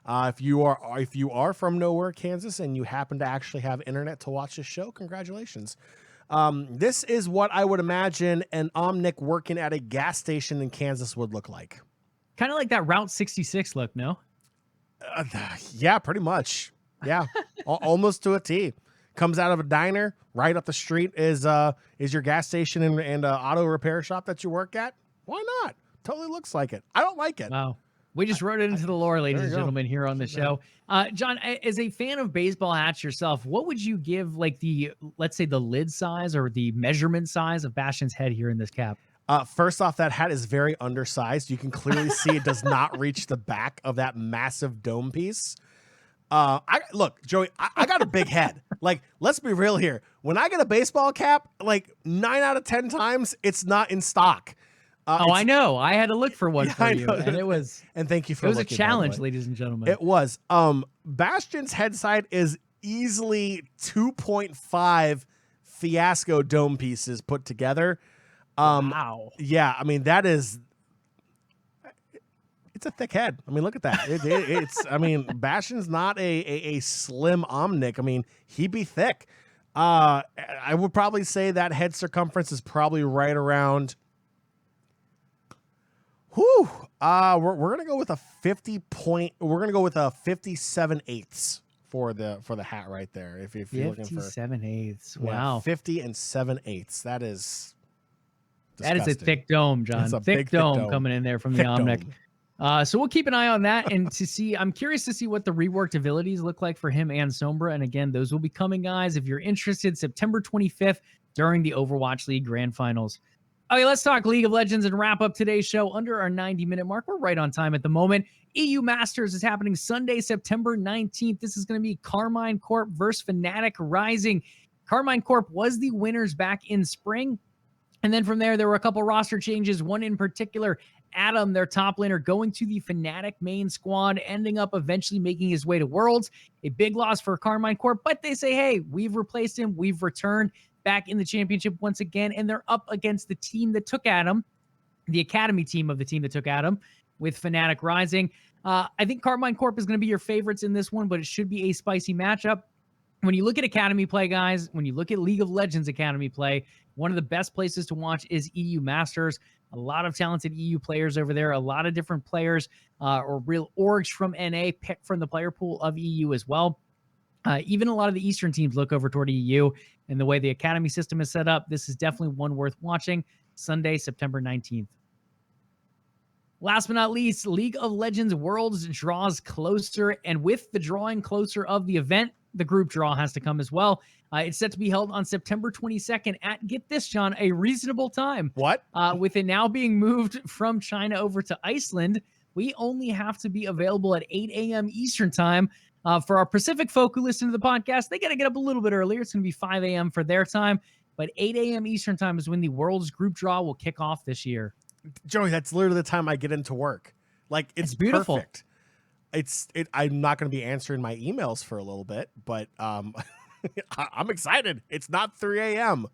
If you are from nowhere, Kansas, and you happen to actually have internet to watch this show, congratulations. This is what I would imagine an Omnic working at a gas station in Kansas would look like. Kind of like that Route 66 look, no? Yeah, pretty much. Yeah, almost to a T. Comes out of a diner right up the street is your gas station and auto repair shop that you work at. Why not? Totally looks like it. I don't like it. Wow. We just wrote it into the lore, ladies and gentlemen, here on the show. John, as a fan of baseball hats yourself, what would you give like let's say the lid size or the measurement size of Bastion's head here in this cap? First off, that hat is very undersized. You can clearly see it does not reach the back of that massive dome piece. Look, Joey, I got a big head. Like, let's be real here. When I get a baseball cap, like 9 out of 10 times, it's not in stock. I know. I had to look for one for you, and it was. And thank you for. It was looking, a challenge, ladies and gentlemen. It was. Bastion's head side is easily 2.5 fiasco dome pieces put together. Wow. Yeah, I mean that is. It's a thick head. I mean, look at that. It's. I mean, Bastion's not a slim Omnic. I mean, he'd be thick. I would probably say that head circumference is probably right around. Whew. We're gonna go with a 50 point. We're gonna go with a 57/8 for the hat right there. If you're looking for 57/8. Wow. 50 and 7/8. That is. Disgusting. That is a thick dome, John. Thick dome coming in there from the Omnic. So we'll keep an eye on that and to see. I'm curious to see what the reworked abilities look like for him and Sombra. And again, those will be coming, guys. If you're interested, September 25th during the Overwatch League Grand Finals. Okay, let's talk League of Legends and wrap up today's show under our 90-minute mark. We're right on time at the moment. EU Masters is happening Sunday, September 19th. This is going to be Carmine Corp versus Fnatic Rising. Carmine Corp was the winners back in spring. And then from there were a couple roster changes. One in particular, Adam, their top laner, going to the Fnatic main squad, ending up eventually making his way to Worlds. A big loss for Carmine Corp, but they say, hey, we've replaced him. We've returned back in the championship once again, and they're up against the team that took Adam, the academy team of the team that took Adam, with Fnatic Rising. I think Carmine Corp is going to be your favorites in this one, but it should be a spicy matchup. When you look at academy play, guys, when you look at League of Legends academy play, one of the best places to watch is EU Masters. A lot of talented EU players over there, a lot of different players or real orgs from NA picked from the player pool of EU as well. Even a lot of the Eastern teams look over toward EU, and the way the academy system is set up, this is definitely one worth watching. Sunday, September 19th. Last but not least, League of Legends Worlds draws closer, and with the drawing closer of the event, the group draw has to come as well. It's set to be held on September 22nd at, get this, John, a reasonable time. What? With it now being moved from China over to Iceland, we only have to be available at 8 a.m. Eastern time. For our Pacific folk who listen to the podcast, they got to get up a little bit earlier. It's going to be 5 a.m. for their time, but 8 a.m. Eastern time is when the World's group draw will kick off this year. Joey, that's literally the time I get into work. Like, it's beautiful. Perfect. I'm not going to be answering my emails for a little bit, but I'm excited. It's not 3 a.m.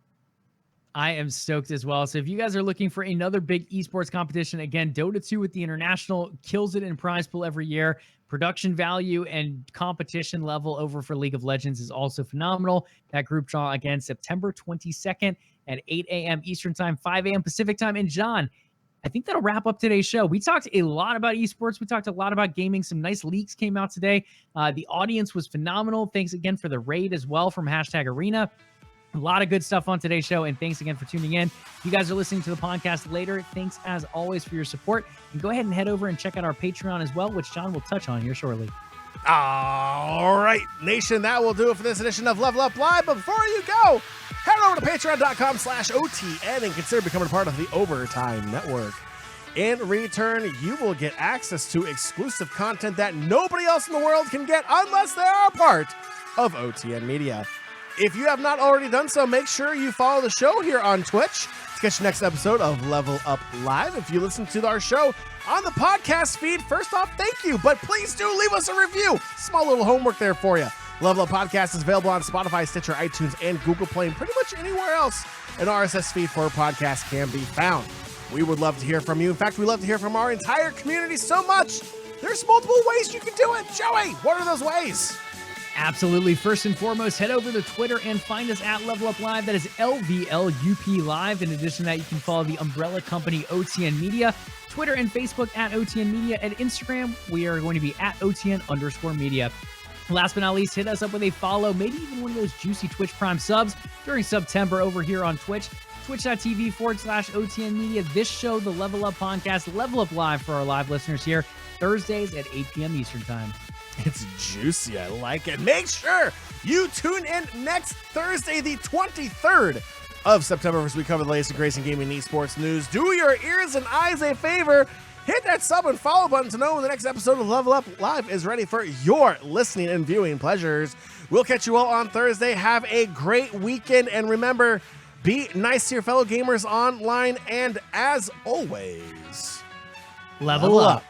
I am stoked as well. So if you guys are looking for another big esports competition, again, Dota 2 with the International kills it in prize pool every year. Production value and competition level over for League of Legends is also phenomenal. That group draw, again, September 22nd at 8 a.m. Eastern Time, 5 a.m. Pacific Time. And John, I think that'll wrap up today's show. We talked a lot about esports. We talked a lot about gaming. Some nice leaks came out today. The audience was phenomenal. Thanks again for the raid as well from #Arena. A lot of good stuff on today's show, and thanks again for tuning in. If you guys are listening to the podcast later, thanks as always for your support. And go ahead and head over and check out our Patreon as well, which John will touch on here shortly. All right, Nation, that will do it for this edition of LvLUp Live. But before you go, head over to patreon.com/OTN and consider becoming part of the Overtime Network. In return, you will get access to exclusive content that nobody else in the world can get unless they are a part of OTN Media. If you have not already done so, make sure you follow the show here on Twitch to catch the next episode of LvLUp Live. If you listen to our show on the podcast feed, first off, thank you, but please do leave us a review. Small little homework there for you. LvLUp Podcast is available on Spotify, Stitcher, iTunes, and Google Play, and pretty much anywhere else an RSS feed for a podcast can be found. We would love to hear from you. In fact, we love to hear from our entire community so much. There's multiple ways you can do it. Joey, what are those ways? Absolutely. First and foremost, head over to Twitter and find us at LvLUp Live. That is LvLUp Live. In addition to that, you can follow the umbrella company OTN Media, Twitter and Facebook at OTN Media, and Instagram, we are going to be at OTN_media. Last but not least, hit us up with a follow, maybe even one of those juicy Twitch Prime subs during September over here on Twitch, twitch.tv/OTN Media. This show, the LvLUp Podcast, LvLUp Live for our live listeners here, Thursdays at 8 p.m. Eastern Time. It's juicy. I like it. Make sure you tune in next Thursday, the 23rd of September, as we cover the latest and greatest in gaming and esports news. Do your ears and eyes a favor. Hit that sub and follow button to know when the next episode of LvLUp Live is ready for your listening and viewing pleasures. We'll catch you all on Thursday. Have a great weekend. And remember, be nice to your fellow gamers online. And as always, Level up.